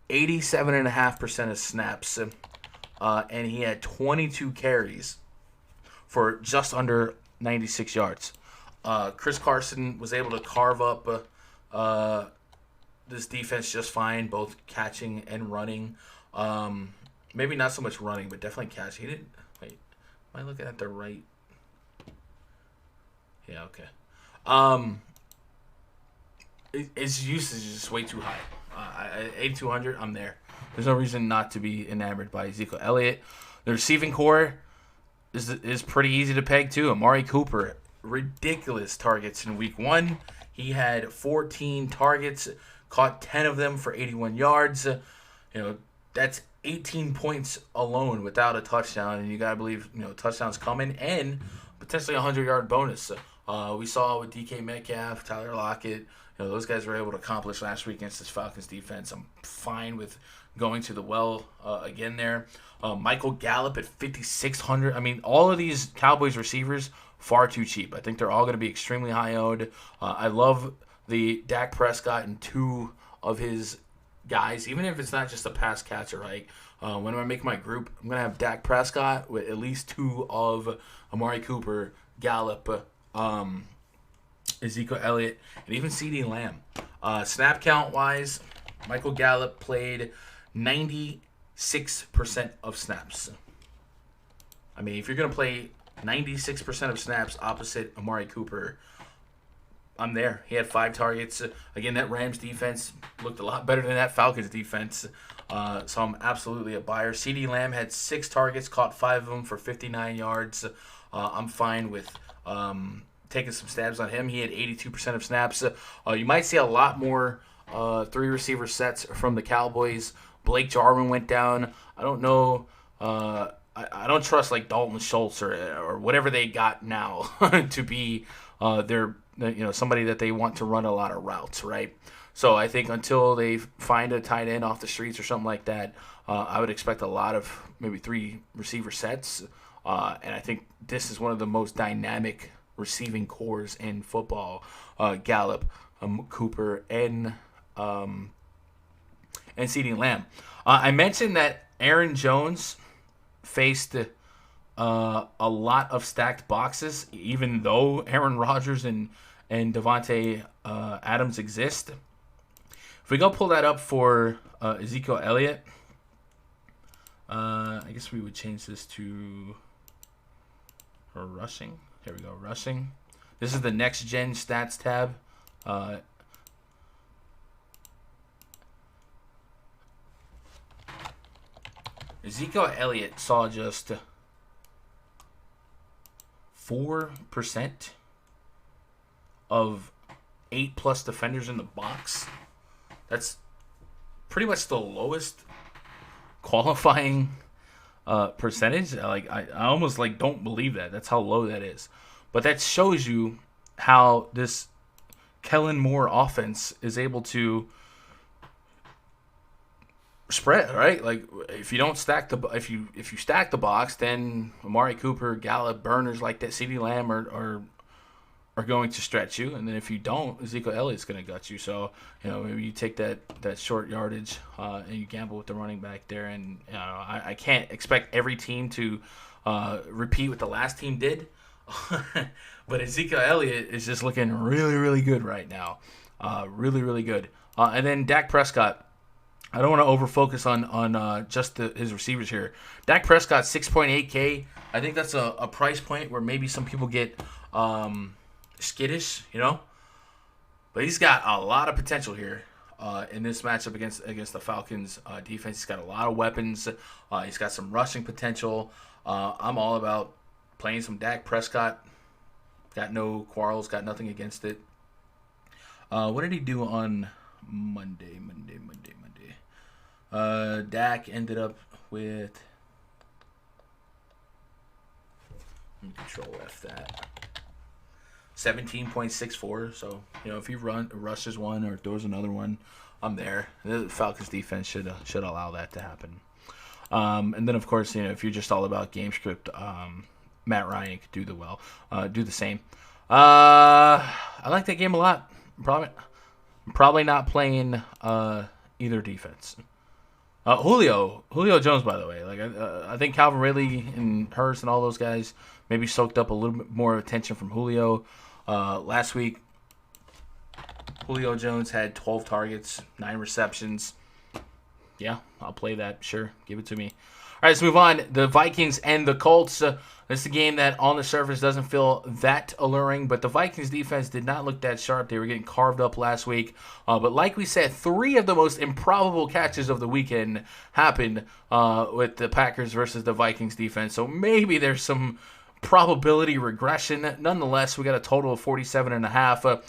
87.5% of snaps. And he had 22 carries for just under 96 yards. Chris Carson was able to carve up this defense just fine, both catching and running. Maybe not so much running, but definitely catching. He didn't. Wait, am I looking at the right? Yeah, okay. His usage is just way too high. 8,200, I'm there. There's no reason not to be enamored by Ezekiel Elliott. The receiving core is pretty easy to peg too. Amari Cooper, ridiculous targets in week 1. He had 14 targets, caught 10 of them for 81 yards. That's 18 points alone without a touchdown, and you gotta believe touchdowns coming and potentially a 100-yard bonus. We saw with DK Metcalf, Tyler Lockett, those guys were able to accomplish last week against this Falcons defense. I'm fine with going to the well again there. Michael Gallup at 5,600. I mean, all of these Cowboys receivers far too cheap. I think they're all going to be extremely high owned. I love the Dak Prescott and 2 of his guys, even if it's not just a pass catcher, right? When I make my group, I'm going to have Dak Prescott with at least 2 of Amari Cooper, Gallup, Ezekiel Elliott, and even CeeDee Lamb. Snap count-wise, Michael Gallup played 96% of snaps. I mean, if you're going to play 96% of snaps opposite Amari Cooper, I'm there. He had 5 targets. Again, that Rams defense looked a lot better than that Falcons defense. So I'm absolutely a buyer. CeeDee Lamb had 6 targets, caught 5 of them for 59 yards. I'm fine with taking some stabs on him. He had 82% of snaps. You might see a lot more 3 receiver sets from the Cowboys. Blake Jarwin went down. I don't know. I don't trust like Dalton Schultz or whatever they got now to be their somebody that they want to run a lot of routes, right? So I think until they find a tight end off the streets or something like that, I would expect a lot of maybe 3 receiver sets. And I think this is one of the most dynamic receiving cores in football. Gallup, Cooper, and CeeDee Lamb. I mentioned that Aaron Jones faced a lot of stacked boxes, even though Aaron Rodgers and Devonta Adams exist. If we go pull that up for Ezekiel Elliott, I guess we would change this to rushing. Here we go, rushing. This is the next gen stats tab. Ezekiel Elliott saw just 4% of 8+ defenders in the box. That's pretty much the lowest qualifying percentage. I almost don't believe that. That's how low that is. But that shows you how this Kellen Moore offense is able to spread, right? Like if you don't stack if you stack the box, then Amari Cooper, Gallup, burners like that, CeeDee Lamb are are going to stretch you, and then if you don't, Ezekiel Elliott's going to gut you. So, maybe you take that short yardage and you gamble with the running back there. And I can't expect every team to repeat what the last team did, but Ezekiel Elliott is just looking really, really good right now. Really, really good. And then Dak Prescott. I don't want to over-focus on just his receivers here. Dak Prescott, 6.8K. I think that's a price point where maybe some people get skittish, But he's got a lot of potential here in this matchup against the Falcons defense. He's got a lot of weapons. He's got some rushing potential. I'm all about playing some Dak Prescott. Got no quarrels. Got nothing against it. What did he do on Monday? Dak ended up with... Let me Control F that. 17.64. So, if he rushes one or throws another one, I'm there. The Falcons defense should allow that to happen. And then, of course, if you're just all about game script, Matt Ryan could do the same. I like that game a lot. Probably not playing either defense. Julio Jones, by the way. I think Calvin Ridley and Hurst and all those guys maybe soaked up a little bit more attention from Julio. Last week, Julio Jones had 12 targets, 9 receptions. Yeah, I'll play that. Sure, give it to me. All right, let's move on. The Vikings and the Colts. This is a game that on the surface doesn't feel that alluring, but the Vikings defense did not look that sharp. They were getting carved up last week. But like we said, 3 of the most improbable catches of the weekend happened with the Packers versus the Vikings defense. So maybe there's some probability regression. Nonetheless, we got a total of 47.5.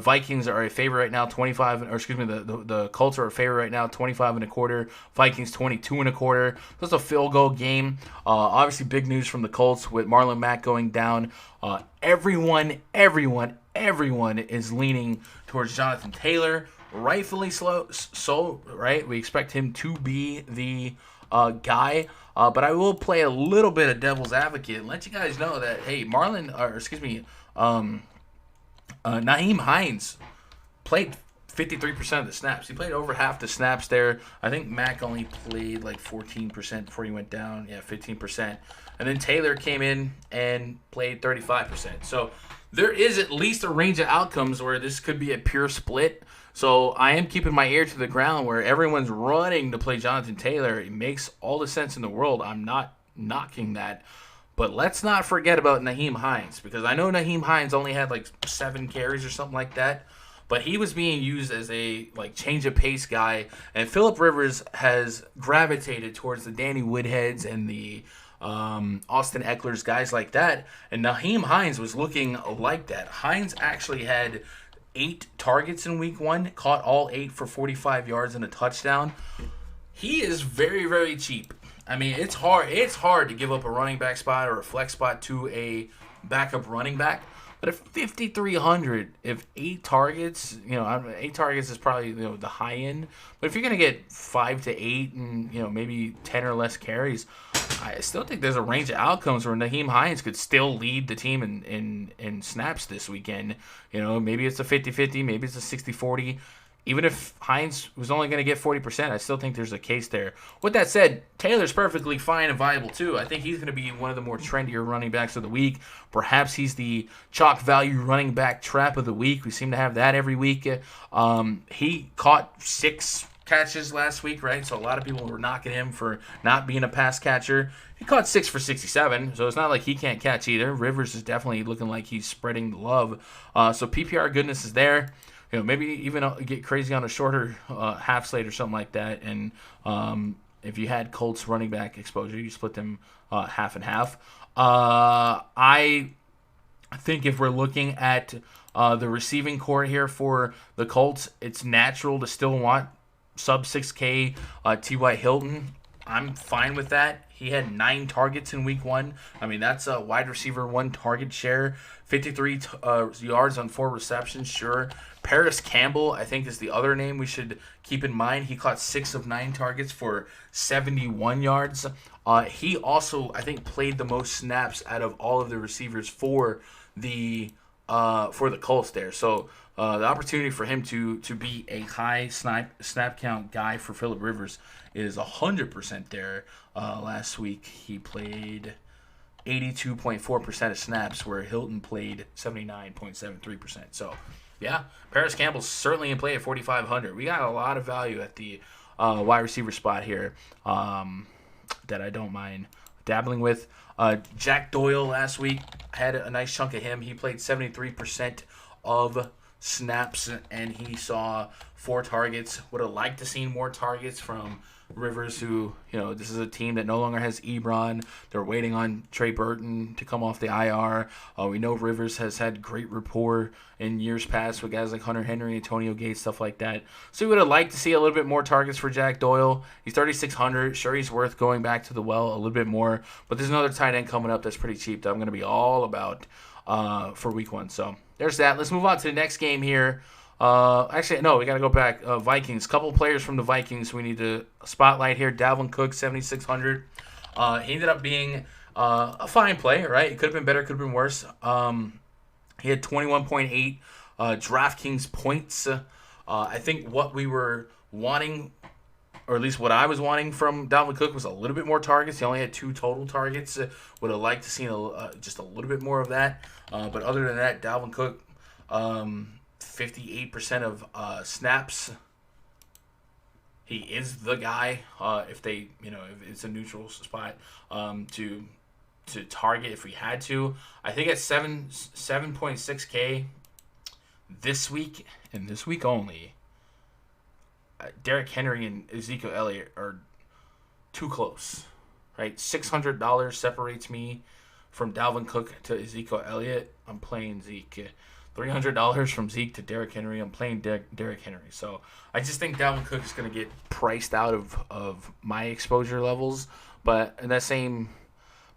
Vikings are a favorite right now, 25, or excuse me, the Colts are a favorite right now, 25.25. Vikings 22.25. That's a field goal game. Obviously, big news from the Colts with Marlon Mack going down. Everyone is leaning towards Jonathan Taylor, rightfully so, right? We expect him to be the guy. But I will play a little bit of devil's advocate and let you guys know that, hey, Nyheim Hines played 53% of the snaps. He played over half the snaps there. I think Mack only played like 14% before he went down. Yeah, 15%. And then Taylor came in and played 35%. So there is at least a range of outcomes where this could be a pure split. So I am keeping my ear to the ground where everyone's running to play Jonathan Taylor. It makes all the sense in the world. I'm not knocking that. But let's not forget about Nyheim Hines, because I know Nyheim Hines only had like 7 carries or something like that. But he was being used as a change of pace guy. And Phillip Rivers has gravitated towards the Danny Woodheads and the Austin Eckler's, guys like that. And Nyheim Hines was looking like that. Hines actually had 8 targets in week 1, caught all 8 for 45 yards and a touchdown. He is very, very cheap. I mean, it's hard to give up a running back spot or a flex spot to a backup running back. But if 5,300, if 8 targets, 8 targets is probably the high end. But if you're gonna get 5 to 8 and maybe 10 or less carries, I still think there's a range of outcomes where Nyheim Hines could still lead the team in snaps this weekend. Maybe it's a 50-50, maybe it's a 60-40. Even if Hines was only going to get 40%, I still think there's a case there. With that said, Taylor's perfectly fine and viable too. I think he's going to be one of the more trendier running backs of the week. Perhaps he's the chalk value running back trap of the week. We seem to have that every week. He caught 6 catches last week, right? So a lot of people were knocking him for not being a pass catcher. He caught 6 for 67, so it's not like he can't catch either. Rivers is definitely looking like he's spreading the love. So PPR goodness is there. Maybe even get crazy on a shorter half slate or something like that. And if you had Colts running back exposure, you split them half and half. I think if we're looking at the receiving core here for the Colts, it's natural to still want sub 6K T.Y. Hilton. I'm fine with that. He had 9 targets in week 1. I mean, that's a wide receiver 1 target share. 53 yards on 4 receptions, sure. Paris Campbell, I think, is the other name we should keep in mind. He caught 6 of 9 targets for 71 yards. He also, I think, played the most snaps out of all of the receivers for the for the Colts there. So the opportunity for him to be a high snap count guy for Phillip Rivers is 100% there. Last week he played 82.4% of snaps, where Hilton played 79.73%. So, yeah, Paris Campbell's certainly in play at 4,500. We got a lot of value at the wide receiver spot here that I don't mind dabbling with. Jack Doyle last week had a nice chunk of him. He played 73% of snaps, and he saw 4 targets. Would have liked to see more targets from Rivers, who, this is a team that no longer has Ebron. They're waiting on Trey Burton to come off the IR. We know Rivers has had great rapport in years past with guys like Hunter Henry, Antonio Gates, stuff like that. So we would have liked to see a little bit more targets for Jack Doyle. He's 3,600. Sure, he's worth going back to the well a little bit more. But there's another tight end coming up that's pretty cheap that I'm going to be all about for week 1. So there's that. Let's move on to the next game here. Actually, no, we got to go back. Vikings. Couple players from the Vikings we need to spotlight here. Davin Cook, 7,600. He ended up being a fine play, right? It could have been better, could have been worse. He had 21.8 DraftKings points. I think what we were wanting, or at least what I was wanting from Dalvin Cook, was a little bit more targets. He only had 2 total targets. Would have liked to see just a little bit more of that. But other than that, Dalvin Cook, 58% of snaps. He is the guy if it's a neutral spot to target if we had to. I think at 7.6K this week, and this week only, Derrick Henry and Ezekiel Elliott are too close, right? $600 separates me from Dalvin Cook to Ezekiel Elliott. I'm playing Zeke. $300 from Zeke to Derrick Henry. I'm playing Derrick Henry. So I just think Dalvin Cook is going to get priced out of my exposure levels. But in that same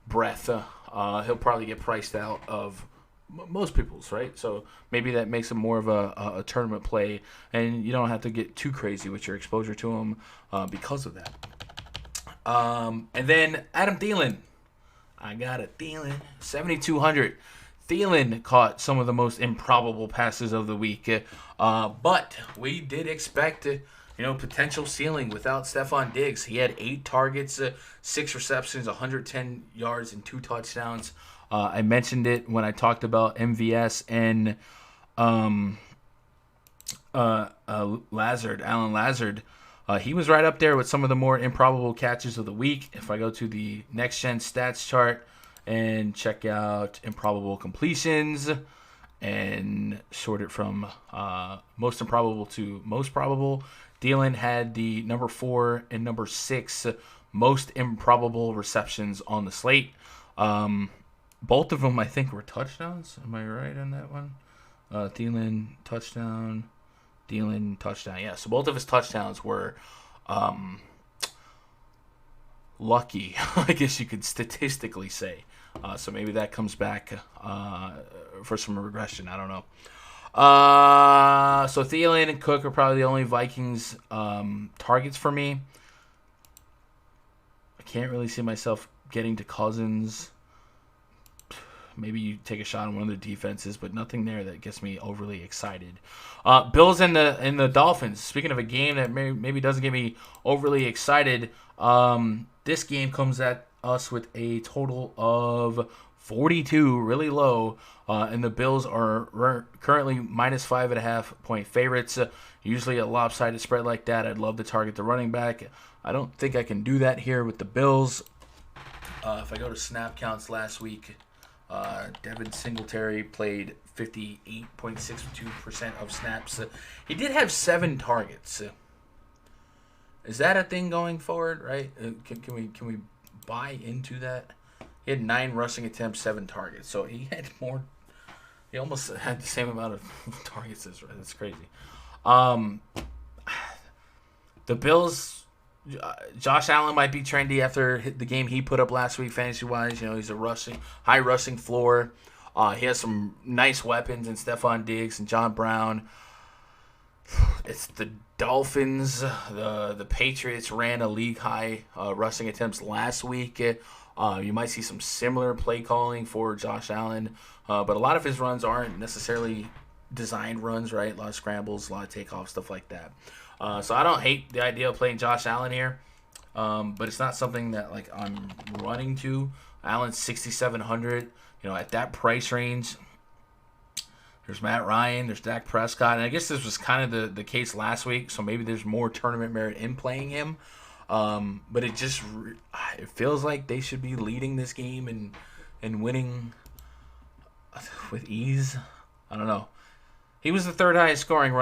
breath, he'll probably get priced out of most people's, right? So maybe that makes him more of a tournament play, and you don't have to get too crazy with your exposure to him because of that. And then Adam Thielen. I got a Thielen, 7,200. Thielen caught some of the most improbable passes of the week, but we did expect, potential ceiling without Stephon Diggs. He had 8 targets, 6 receptions, 110 yards, and 2 touchdowns. I mentioned it when I talked about MVS and Alan Lazard. He was right up there with some of the more improbable catches of the week. If I go to the next-gen stats chart and check out improbable completions and sort it from most improbable to most probable, Thielen had the number 4 and number 6 most improbable receptions on the slate. Both of them, I think, were touchdowns. Am I right on that one? Thielen, touchdown. Yeah, so both of his touchdowns were lucky, I guess you could statistically say. So maybe that comes back for some regression. I don't know. So Thielen and Cook are probably the only Vikings targets for me. I can't really see myself getting to Cousins. Maybe you take a shot on one of the defenses, but nothing there that gets me overly excited. Bills and the Dolphins. Speaking of a game that maybe doesn't get me overly excited, this game comes at us with a total of 42, really low, and the Bills are currently minus 5.5 point favorites. Usually a lopsided spread like that, I'd love to target the running back. I don't think I can do that here with the Bills. If I go to snap counts last week, Devin Singletary played 58.62% of snaps. He did have 7 targets. Is that a thing going forward, right? Can we buy into that? He had 9 rushing attempts, 7 targets. So he had more. He almost had the same amount of targets as right. That's crazy. The Bills. Josh Allen might be trendy after the game he put up last week, fantasy-wise. He's a high rushing floor. He has some nice weapons in Stephon Diggs and John Brown. It's the Dolphins. The Patriots ran a league-high rushing attempts last week. You might see some similar play calling for Josh Allen, but a lot of his runs aren't necessarily designed runs, right? A lot of scrambles, a lot of takeoffs, stuff like that. So I don't hate the idea of playing Josh Allen here, but it's not something that like I'm running to. Allen's 6,700. At that price range, there's Matt Ryan, there's Dak Prescott, and I guess this was kind of the case last week, so maybe there's more tournament merit in playing him. But it feels like they should be leading this game and winning with ease. I don't know. He was the third highest scoring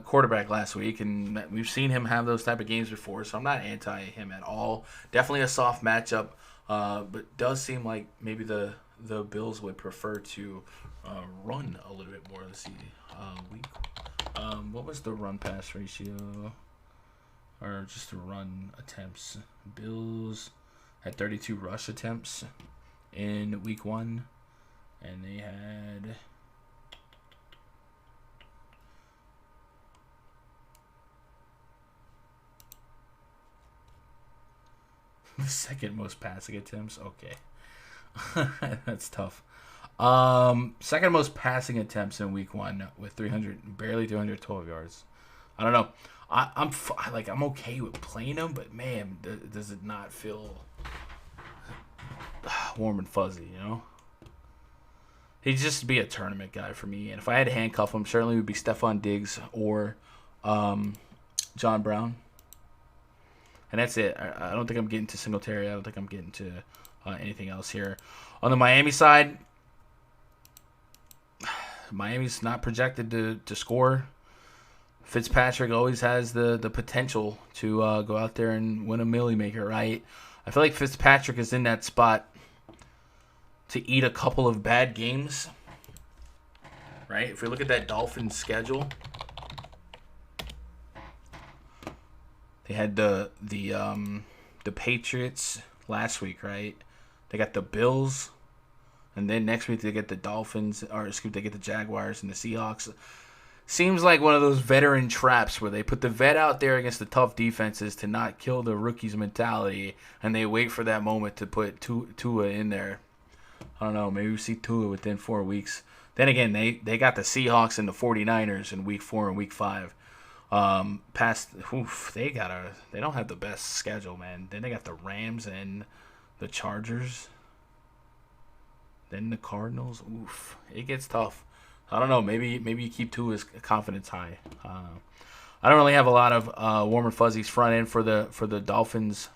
quarterback last week, and we've seen him have those type of games before, so I'm not anti him at all. Definitely a soft matchup, but does seem like maybe the Bills would prefer to run a little bit more. Let's see. What was the run pass ratio? Or just the run attempts? Bills had 32 rush attempts in week 1, and they had the second most passing attempts. Okay. That's tough. Second most passing attempts in week 1 with barely 312 yards. I don't know. I'm okay with playing him, but man, does it not feel warm and fuzzy, He'd just be a tournament guy for me, and if I had to handcuff him, certainly it would be Stephon Diggs or John Brown. And that's it. I don't think I'm getting to Singletary. I don't think I'm getting to anything else here. On the Miami side, Miami's not projected to score. Fitzpatrick always has the potential to go out there and win a Millie Maker, right? I feel like Fitzpatrick is in that spot to eat a couple of bad games, right? If we look at that Dolphins schedule, they had the Patriots last week, right? They got the Bills, and then next week they get the Dolphins, they get the Jaguars and the Seahawks. Seems like one of those veteran traps where they put the vet out there against the tough defenses to not kill the rookies' mentality, and they wait for that moment to put Tua in there. I don't know, maybe we see Tua within 4 weeks. Then again, they got the Seahawks and the 49ers in week 4 and week 5. They don't have the best schedule, man. Then they got the Rams and the Chargers. Then the Cardinals. It gets tough. I don't know. Maybe you keep Tua's confidence high. I don't really have a lot of warm and fuzzies front end for the Dolphins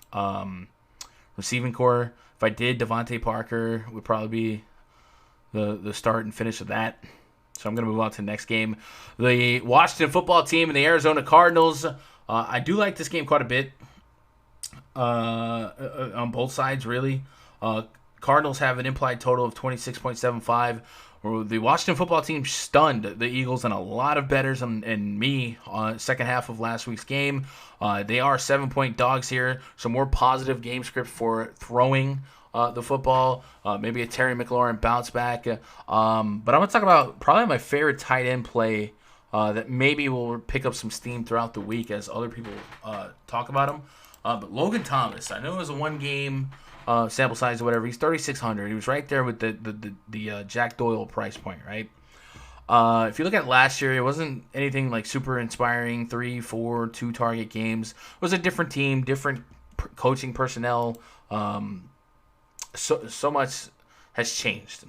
receiving core. If I did, Devontae Parker would probably be the start and finish of that. So I'm going to move on to the next game. The Washington football team and the Arizona Cardinals. I do like this game quite a bit on both sides, really. Cardinals have an implied total of 26.75. The Washington football team stunned the Eagles and a lot of bettors and me on second half of last week's game. They are 7-point dogs here, so more positive game script for throwing the football. Maybe a Terry McLaurin bounce back. But I'm going to talk about probably my favorite tight end play that maybe will pick up some steam throughout the week as other people talk about him. But Logan Thomas, I know it was a one-game sample size or whatever. He's 3,600. He was right there with the Jack Doyle price point, right? If you look at last year, it wasn't anything like super inspiring. 3, 4, 2 target games. It was a different team, different coaching personnel. So much has changed.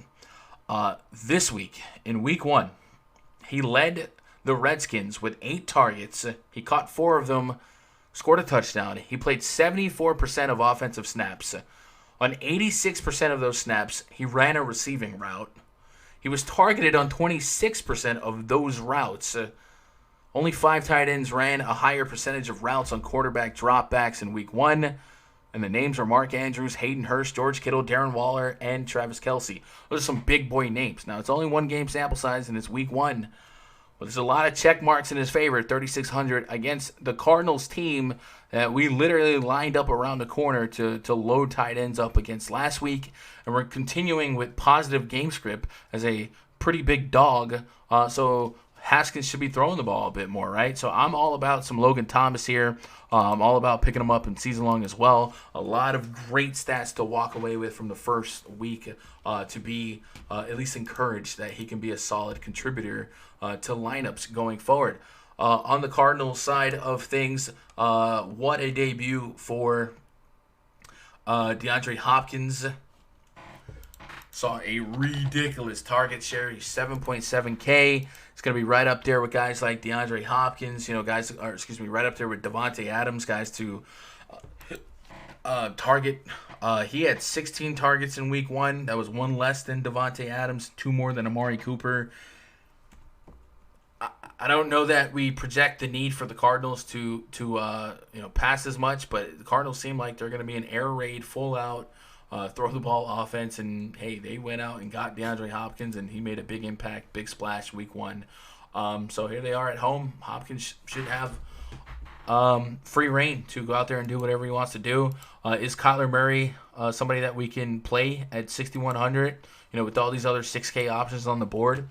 This week, in week 1, he led the Redskins with 8 targets. He caught 4 of them, scored a touchdown. He played 74% of offensive snaps. On 86% of those snaps, he ran a receiving route. He was targeted on 26% of those routes. Only 5 tight ends ran a higher percentage of routes on quarterback dropbacks in week 1. And the names are Mark Andrews, Hayden Hurst, George Kittle, Darren Waller, and Travis Kelce. Those are some big boy names. Now, it's only 1 game sample size, and it's week 1. But there's a lot of check marks in his favor, 3,600, against the Cardinals team that we literally lined up around the corner to load tight ends up against last week. And we're continuing with positive game script as a pretty big dog. So Haskins should be throwing the ball a bit more, right? So I'm all about some Logan Thomas here. I'm all about picking him up in season long as well. A lot of great stats to walk away with from the first week to be at least encouraged that he can be a solid contributor to lineups going forward. On the Cardinals side of things, what a debut for DeAndre Hopkins. Saw a ridiculous target share. He's 7.7K. It's going to be right up there with guys like DeAndre Hopkins, right up there with Devonta Adams, guys to target. He had 16 targets in week 1. That was 1 less than Devonta Adams, 2 more than Amari Cooper. I don't know that we project the need for the Cardinals to pass as much, but the Cardinals seem like they're going to be an air raid, full out, throw the ball offense, and hey, they went out and got DeAndre Hopkins, and he made a big impact, big splash week 1. So here they are at home. Hopkins should have free reign to go out there and do whatever he wants to do. Is Kyler Murray somebody that we can play at 6,100? With all these other 6K options on the board,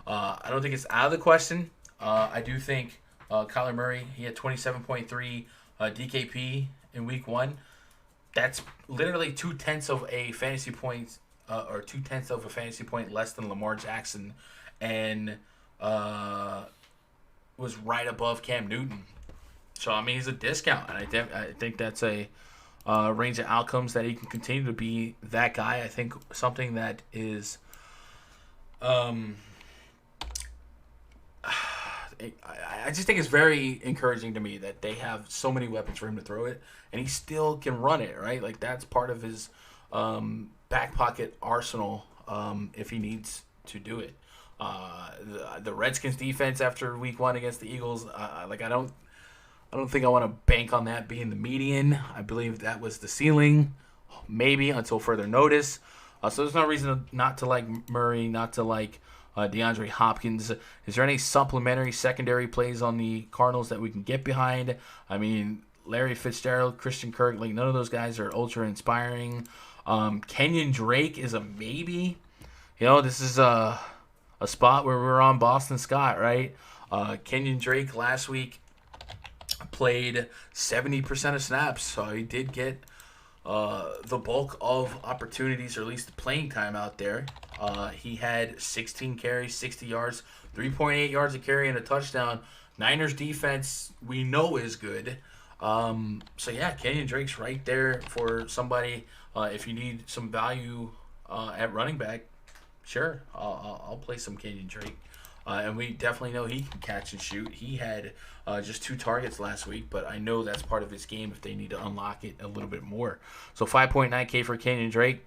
I don't think it's out of the question. I do think Kyler Murray, he had 27.3 DKP in week 1. That's literally 0.2 of a fantasy point, or 0.2 of a fantasy point less than Lamar Jackson, and was right above Cam Newton. So I mean, he's a discount, and I think that's a range of outcomes that he can continue to be that guy. I think something that is, I just think it's very encouraging to me that they have so many weapons for him to throw it, and he still can run it, right? Like, that's part of his back pocket arsenal if he needs to do it. The Redskins defense after week 1 against the Eagles, I don't think I want to bank on that being the median. I believe that was the ceiling, maybe until further notice. So there's no reason not to like Murray, not to like DeAndre Hopkins. Is there any supplementary secondary plays on the Cardinals that we can get behind? I mean, Larry Fitzgerald, Christian Kirk, like, none of those guys are ultra inspiring. Kenyon Drake is a maybe. This is a spot where we're on Boston Scott, right? Kenyon Drake last week played 70% of snaps, so he did get the bulk of opportunities, or at least the playing time out there. He had 16 carries, 60 yards, 3.8 yards a carry, and a touchdown. Niners defense, we know, is good. So yeah, Kenyon Drake's right there for somebody. If you need some value at running back, sure, I'll play some Kenyon Drake. And we definitely know he can catch and shoot. He had just 2 targets last week, but I know that's part of his game if they need to unlock it a little bit more. So 5.9K for Kenyon Drake.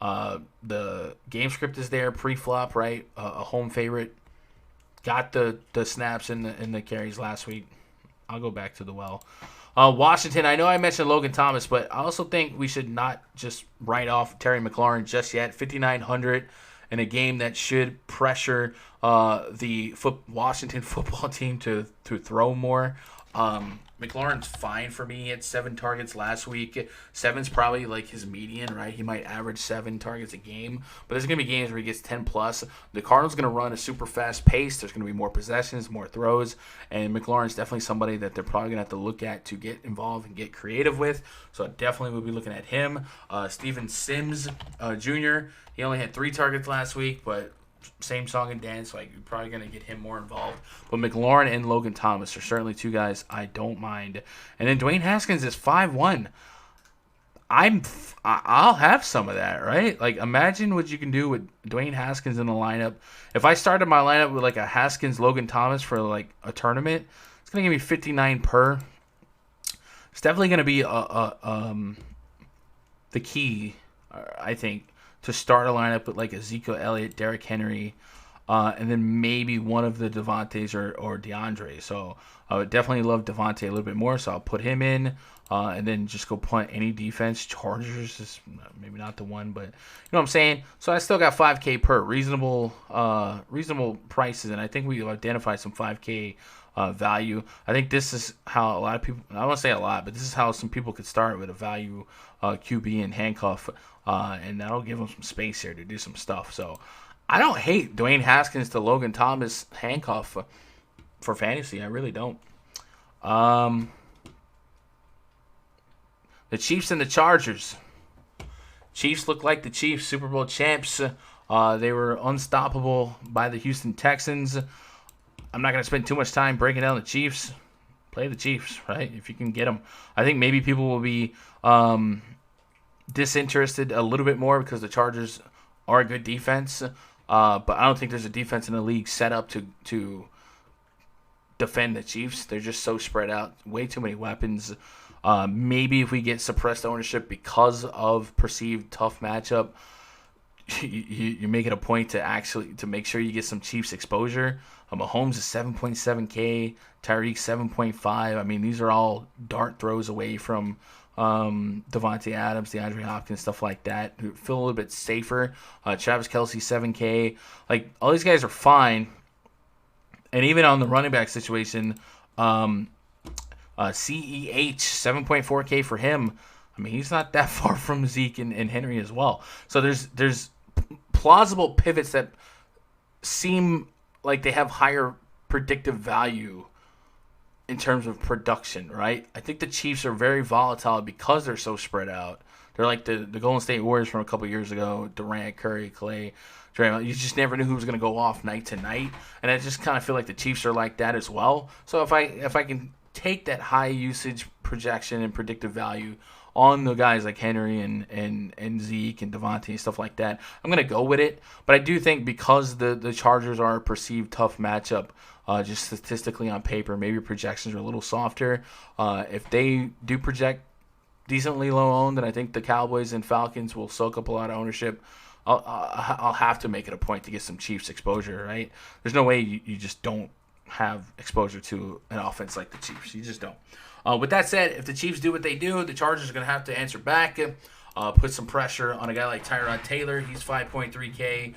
The game script is there, pre-flop, right? A home favorite. Got the snaps and the carries last week. I'll go back to the well. Washington, I know I mentioned Logan Thomas, but I also think we should not just write off Terry McLaurin just yet. 5,900 in a game that should pressure the Washington football team to throw more. McLaurin's fine for me. He had 7 targets last week. 7's probably like his median, right? He might average 7 targets a game, but there's going to be games where he gets 10 plus. The Cardinals going to run a super fast pace. There's going to be more possessions, more throws, and McLaurin's definitely somebody that they're probably going to have to look at to get involved and get creative with. So I definitely will be looking at him. Steven Sims Jr., he only had 3 targets last week, but same song and dance, like, you're probably going to get him more involved. But McLaurin and Logan Thomas are certainly 2 guys I don't mind. And then Dwayne Haskins is 5-1. I'll have some of that, right? Like, imagine what you can do with Dwayne Haskins in the lineup. If I started my lineup with like a Haskins Logan Thomas for like a tournament, it's going to give me 59 per. It's definitely going to be the key, I think, to start a lineup with like Ezekiel Elliott, Derrick Henry, and then maybe one of the Devontaes or DeAndre. So I would definitely love Devontae a little bit more, so I'll put him in, and then just go punt any defense. Chargers is maybe not the one, but you know what I'm saying? So I still got 5K per. Reasonable prices, and I think we identified some 5K value. I think this is how a lot of people, I won't say a lot, but this is how some people could start with a value QB and handcuff, and that'll give them some space here to do some stuff. So I don't hate Dwayne Haskins to Logan Thomas handcuff for fantasy. I really don't. The Chiefs and the Chargers. Chiefs look like the Chiefs, Super Bowl champs. They were unstoppable by the Houston Texans. I'm not going to spend too much time breaking down the Chiefs. Play the Chiefs, right? If you can get them. I think maybe people will be disinterested a little bit more because the Chargers are a good defense. But I don't think there's a defense in the league set up to defend the Chiefs. They're just so spread out. Way too many weapons. Maybe if we get suppressed ownership because of perceived tough matchup, you're making a point to make sure you get some Chiefs exposure. Mahomes is 7.7K, Tyreek 7.5. I mean, these are all dart throws away from Devonta Adams, DeAndre Hopkins, stuff like that. Feel a little bit safer. Travis Kelce 7K. Like, all these guys are fine. And even on the running back situation, CEH 7.4K for him. I mean, he's not that far from Zeke and Henry as well. So there's plausible pivots that seem like they have higher predictive value in terms of production, right? I think the Chiefs are very volatile because they're so spread out. They're like the Golden State Warriors from a couple years ago. Durant, Curry, Clay, Draymond. You just never knew who was going to go off night to night. And I just kind of feel like the Chiefs are like that as well. So if I can take that high usage projection and predictive value on the guys like Henry and Zeke and Devontae and stuff like that, I'm going to go with it. But I do think because the Chargers are a perceived tough matchup, just statistically on paper, maybe projections are a little softer. If they do project decently low owned, then I think the Cowboys and Falcons will soak up a lot of ownership. I'll have to make it a point to get some Chiefs exposure, right? There's no way you just don't have exposure to an offense like the Chiefs. You just don't. With that said, if the Chiefs do what they do, the Chargers are going to have to answer back, put some pressure on a guy like Tyrod Taylor. He's 5.3K.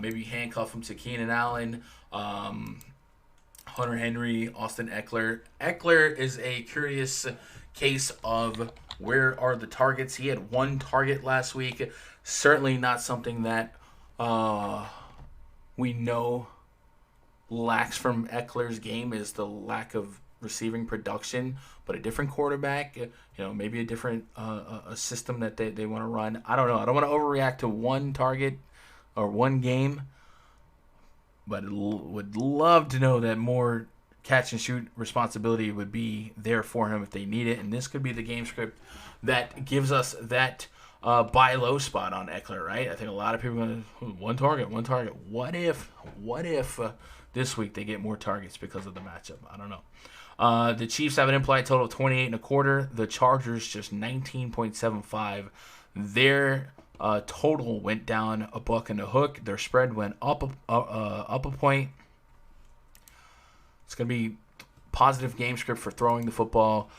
Maybe handcuff him to Keenan Allen, Hunter Henry, Austin Eckler. Eckler is a curious case of where are the targets. He had one target last week. Certainly not something that we know lacks from Eckler's game is the lack of receiving production, but a different quarterback, maybe a different a system that they want to run. I don't know. I don't want to overreact to one target or one game, but would love to know that more catch and shoot responsibility would be there for him if they need it. And this could be the game script that gives us that buy low spot on Eckler, right? I think a lot of people are going to one target. What if this week they get more targets because of the matchup? I don't know. The Chiefs have an implied total of 28.25. The Chargers just 19.75. Their total went down a buck and a hook. Their spread went up a point. It's going to be positive game script for throwing the football.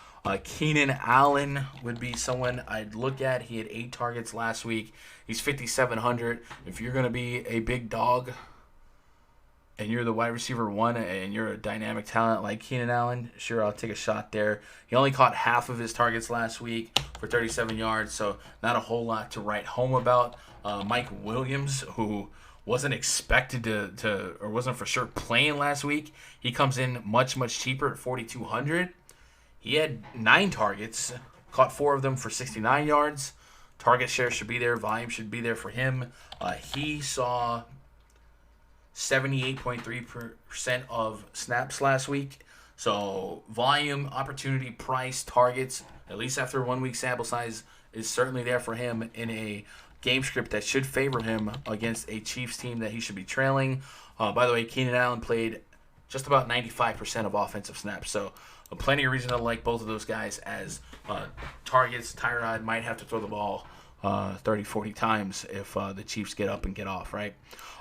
Keenan Allen would be someone I'd look at. He had 8 targets last week. He's 5,700. If you're going to be a big dog and you're the wide receiver 1 and you're a dynamic talent like Keenan Allen, sure, I'll take a shot there. He only caught half of his targets last week for 37 yards, so not a whole lot to write home about. Mike Williams, who wasn't expected to or wasn't for sure playing last week, he comes in much, much cheaper at 4,200. He had 9 targets, caught 4 of them for 69 yards. Target share should be there. Volume should be there for him. He saw 78.3% of snaps last week. So volume, opportunity, price, targets, at least after a 1 week sample size, is certainly there for him in a game script that should favor him against a Chiefs team that he should be trailing. By the way, Keenan Allen played just about 95% of offensive snaps. So plenty of reason to like both of those guys as targets. Tyrod might have to throw the ball 30, 40 times if the Chiefs get up and get off, right?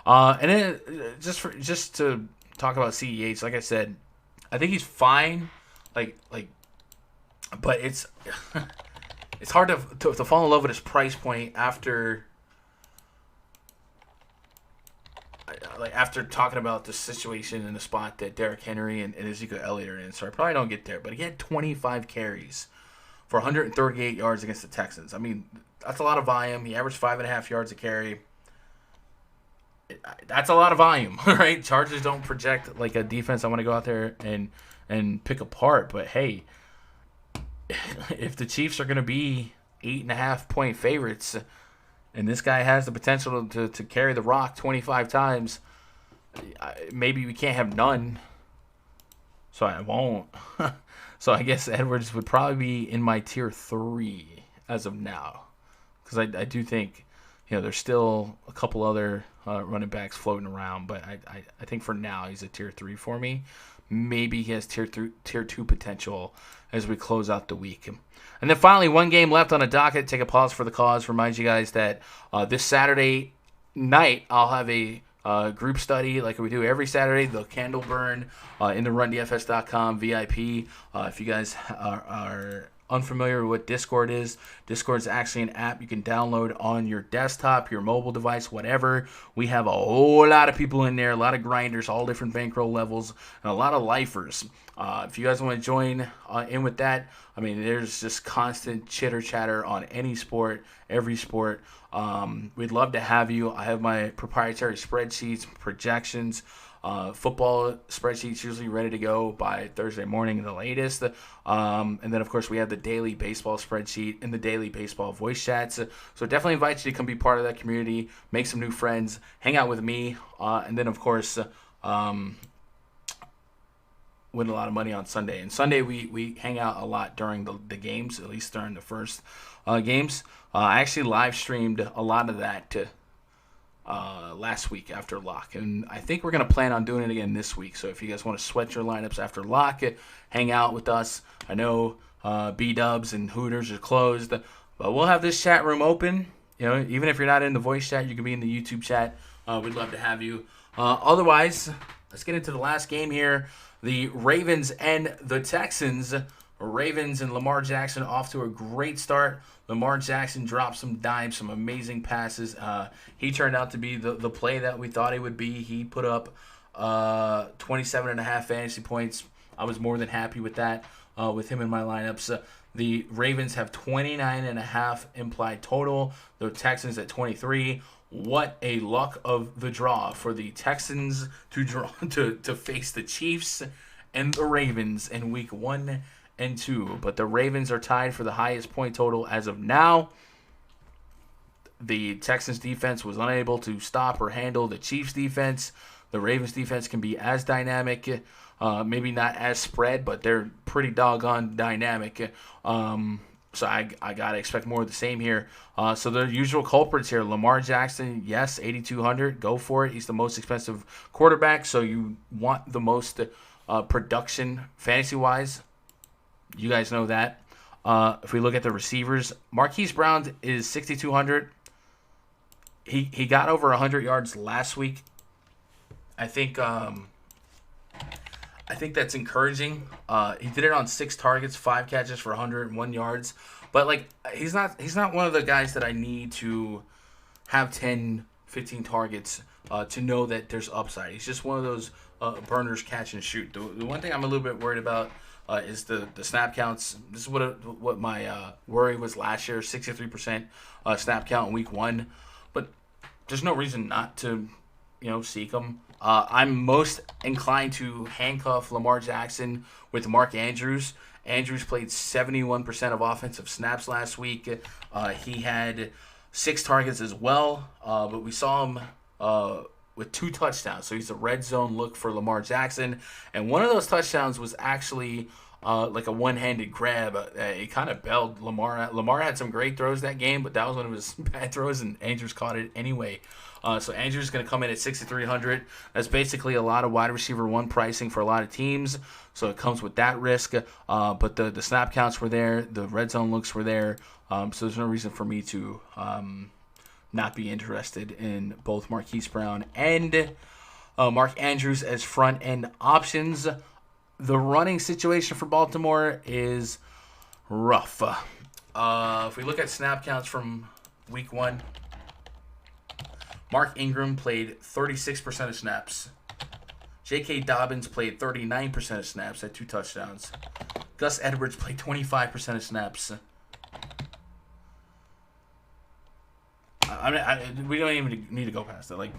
And then just to talk about CEH, like I said, I think he's fine. Like, but it's it's hard to fall in love with his price point after talking about the situation in the spot that Derrick Henry and Ezekiel Elliott are in. So I probably don't get there. But he had 25 carries for 138 yards against the Texans. I mean, that's a lot of volume. He averaged 5.5 yards a carry. That's a lot of volume, right? Chargers don't project like a defense I want to go out there and pick apart. But hey, if the Chiefs are going to be 8.5-point favorites, and this guy has the potential to carry the rock 25 times, maybe we can't have none. So I won't. So I guess Edwards would probably be in my tier 3 as of now, because I do think there's still a couple other running backs floating around, but I think for now he's a tier 3 for me. Maybe he has tier 2 potential as we close out the week. And then finally, one game left on the docket. Take a pause for the cause. Remind you guys that this Saturday night I'll have a group study like we do every Saturday, the candle burn in the rundfs.com VIP. If you guys are unfamiliar with what Discord is actually an app you can download on your desktop, your mobile device, whatever. We have a whole lot of people in there, a lot of grinders, all different bankroll levels, and a lot of lifers. If you guys want to join in with that, I mean, there's just constant chitter chatter on any sport, every sport. We'd love to have you. I have my proprietary spreadsheets, projections, football spreadsheets usually ready to go by Thursday morning the latest. And then, of course, we have the daily baseball spreadsheet and the daily baseball voice chats. So definitely invite you to come be part of that community, make some new friends, hang out with me, and then, of course, win a lot of money on Sunday. And Sunday we hang out a lot during the games, at least during the first games. I actually live streamed a lot of that last week after lock, and I think we're going to plan on doing it again this week. So if you guys want to sweat your lineups after lock, hang out with us. I know B-Dubs and Hooters are closed, but we'll have this chat room open. Even if you're not in the voice chat, you can be in the YouTube chat. We'd love to have you. Otherwise, let's get into the last game here. The Ravens and the Texans. Ravens and Lamar Jackson off to a great start. Lamar Jackson dropped some dimes, some amazing passes. He turned out to be the play that we thought he would be. He put up 27.5 fantasy points. I was more than happy with that with him in my lineups. The Ravens have 29.5 implied total. The Texans at 23. What a luck of the draw for the Texans to face the Chiefs and the Ravens in week 1 and 2. But the Ravens are tied for the highest point total as of now. The Texans defense was unable to stop or handle the Chiefs defense. The Ravens defense can be as dynamic, maybe not as spread, but they're pretty doggone dynamic. So I got to expect more of the same here. So the usual culprits here. Lamar Jackson, yes, 8,200. Go for it. He's the most expensive quarterback, so you want the most production fantasy-wise. You guys know that. If we look at the receivers, Marquis Brown is 6,200. He got over 100 yards last week. I think that's encouraging. He did it on 6 targets, 5 catches for 101 yards. But he's not one of the guys that I need to have 10, 15 targets to know that there's upside. He's just one of those burners, catch and shoot. The one thing I'm a little bit worried about is the snap counts. This is what my worry was last year, 63% snap count in week 1. But there's no reason not to seek them. I'm most inclined to handcuff Lamar Jackson with Mark Andrews. Andrews played 71% of offensive snaps last week. He had 6 targets as well, but we saw him with 2 touchdowns. So he's a red zone look for Lamar Jackson. And one of those touchdowns was actually like a one-handed grab. It kind of bailed Lamar. Lamar had some great throws that game, but that was one of his bad throws, and Andrews caught it anyway. So Andrews is going to come in at 6,300. That's basically a lot of wide receiver 1 pricing for a lot of teams. So it comes with that risk. But the snap counts were there. The red zone looks were there. So there's no reason for me to not be interested in both Marquise Brown and Mark Andrews as front-end options. The running situation for Baltimore is rough. If we look at snap counts from week 1, Mark Ingram played 36% of snaps. J.K. Dobbins played 39% of snaps at 2 touchdowns. Gus Edwards played 25% of snaps. We don't even need to go past that.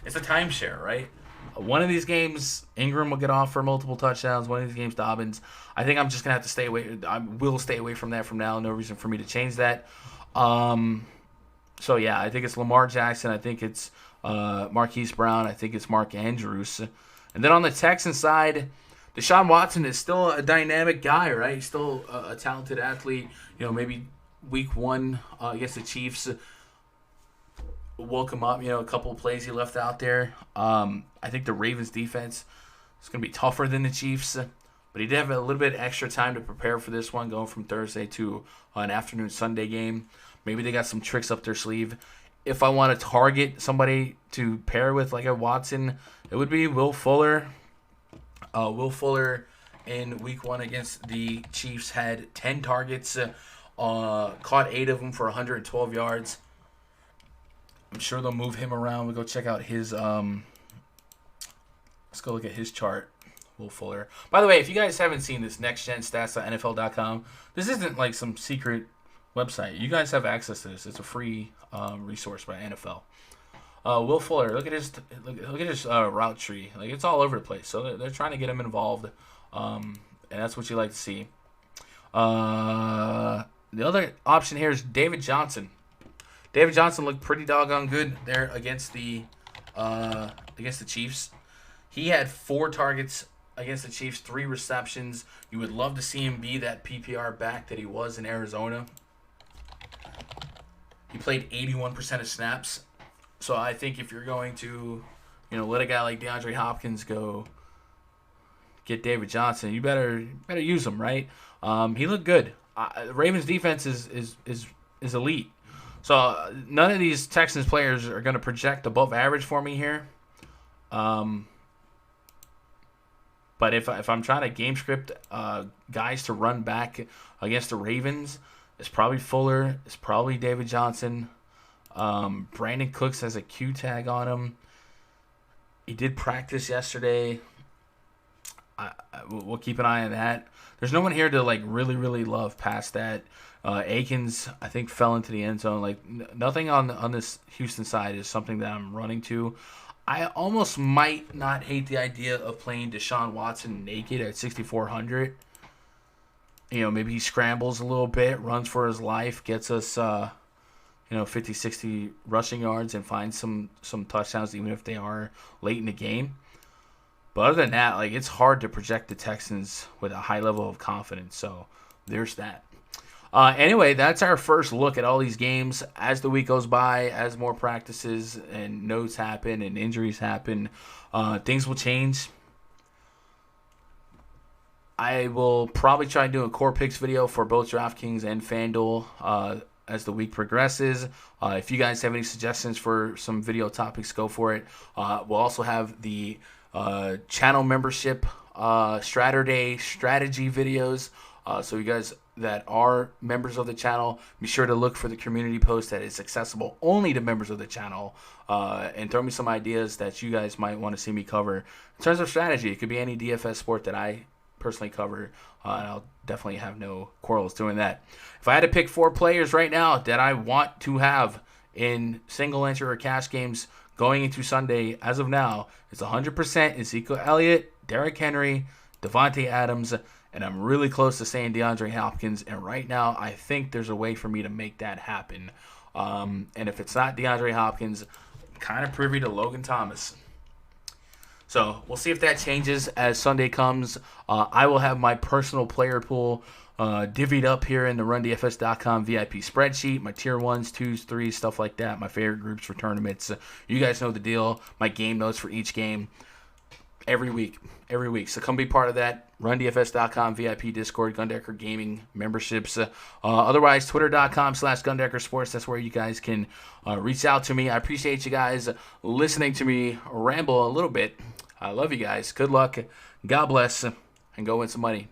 it's a timeshare, right? One of these games, Ingram will get off for multiple touchdowns. One of these games, Dobbins. I think I'm just gonna have to stay away. I will stay away from that from now. No reason for me to change that. So yeah, I think it's Lamar Jackson. I think it's Marquis Brown. I think it's Mark Andrews. And then on the Texans side, Deshaun Watson is still a dynamic guy, right? He's still a talented athlete. Maybe week 1 against the Chiefs woke him up. A couple of plays he left out there. I think the Ravens defense is going to be tougher than the Chiefs, but he did have a little bit extra time to prepare for this one, going from Thursday to an afternoon Sunday game. Maybe they got some tricks up their sleeve. If I want to target somebody to pair with like a Watson, it would be Will Fuller. Will Fuller in week 1 against the Chiefs had 10 targets, caught 8 of them for 112 yards. I'm sure they'll move him around. We'll go check out his let's go look at his chart. Will Fuller. By the way, if you guys haven't seen this, nextgenstats.nfl.com, this isn't like some secret website. You guys have access to this. It's a free resource by NFL. Will Fuller, look at his route tree. Like, it's all over the place. So they're trying to get him involved, and that's what you like to see. The other option here is David Johnson. David Johnson looked pretty doggone good there against the Chiefs. He had 4 targets against the Chiefs, 3 receptions. You would love to see him be that PPR back that he was in Arizona. He played 81% of snaps. So I think if you're going to, let a guy like DeAndre Hopkins go get David Johnson, you better use him, right? He looked good. Ravens defense is elite. So none of these Texans players are going to project above average for me here. But if I'm trying to game script guys to run back against the Ravens, it's probably Fuller. It's probably David Johnson. Brandon Cooks has a Q tag on him. He did practice yesterday. We'll keep an eye on that. There's no one here to really, really love past that. Akins, I think, fell into the end zone. Nothing on this Houston side is something that I'm running to. I almost might not hate the idea of playing Deshaun Watson naked at 6,400. Maybe he scrambles a little bit, runs for his life, gets us 50, 60 rushing yards and finds some touchdowns, even if they are late in the game. But other than that, it's hard to project the Texans with a high level of confidence. So there's that. Anyway, that's our first look at all these games. As the week goes by, as more practices and notes happen and injuries happen, things will change. I will probably try to do a core picks video for both DraftKings and FanDuel as the week progresses. If you guys have any suggestions for some video topics, go for it. We'll also have the channel membership Saturday strategy videos. So you guys that are members of the channel, be sure to look for the community post that is accessible only to members of the channel, and throw me some ideas that you guys might want to see me cover. In terms of strategy, it could be any DFS sport that I personally cover, and I'll definitely have no quarrels doing that. If I had to pick 4 players right now that I want to have in single entry or cash games going into Sunday, as of now, it's 100% Ezekiel Elliott, Derrick Henry, Devonta Adams, and I'm really close to saying DeAndre Hopkins, and right now I think there's a way for me to make that happen. And if it's not DeAndre Hopkins, I'm kind of privy to Logan Thomas. So we'll see if that changes as Sunday comes. I will have my personal player pool divvied up here in the RunDFS.com VIP spreadsheet. My tier 1s, 2s, 3s, stuff like that. My favorite groups for tournaments. You guys know the deal. My game notes for each game every week. So come be part of that. RunDFS.com VIP Discord, Gundecker Gaming memberships. Otherwise, Twitter.com/GundeckerSports. That's where you guys can reach out to me. I appreciate you guys listening to me ramble a little bit. I love you guys. Good luck. God bless. And go win some money.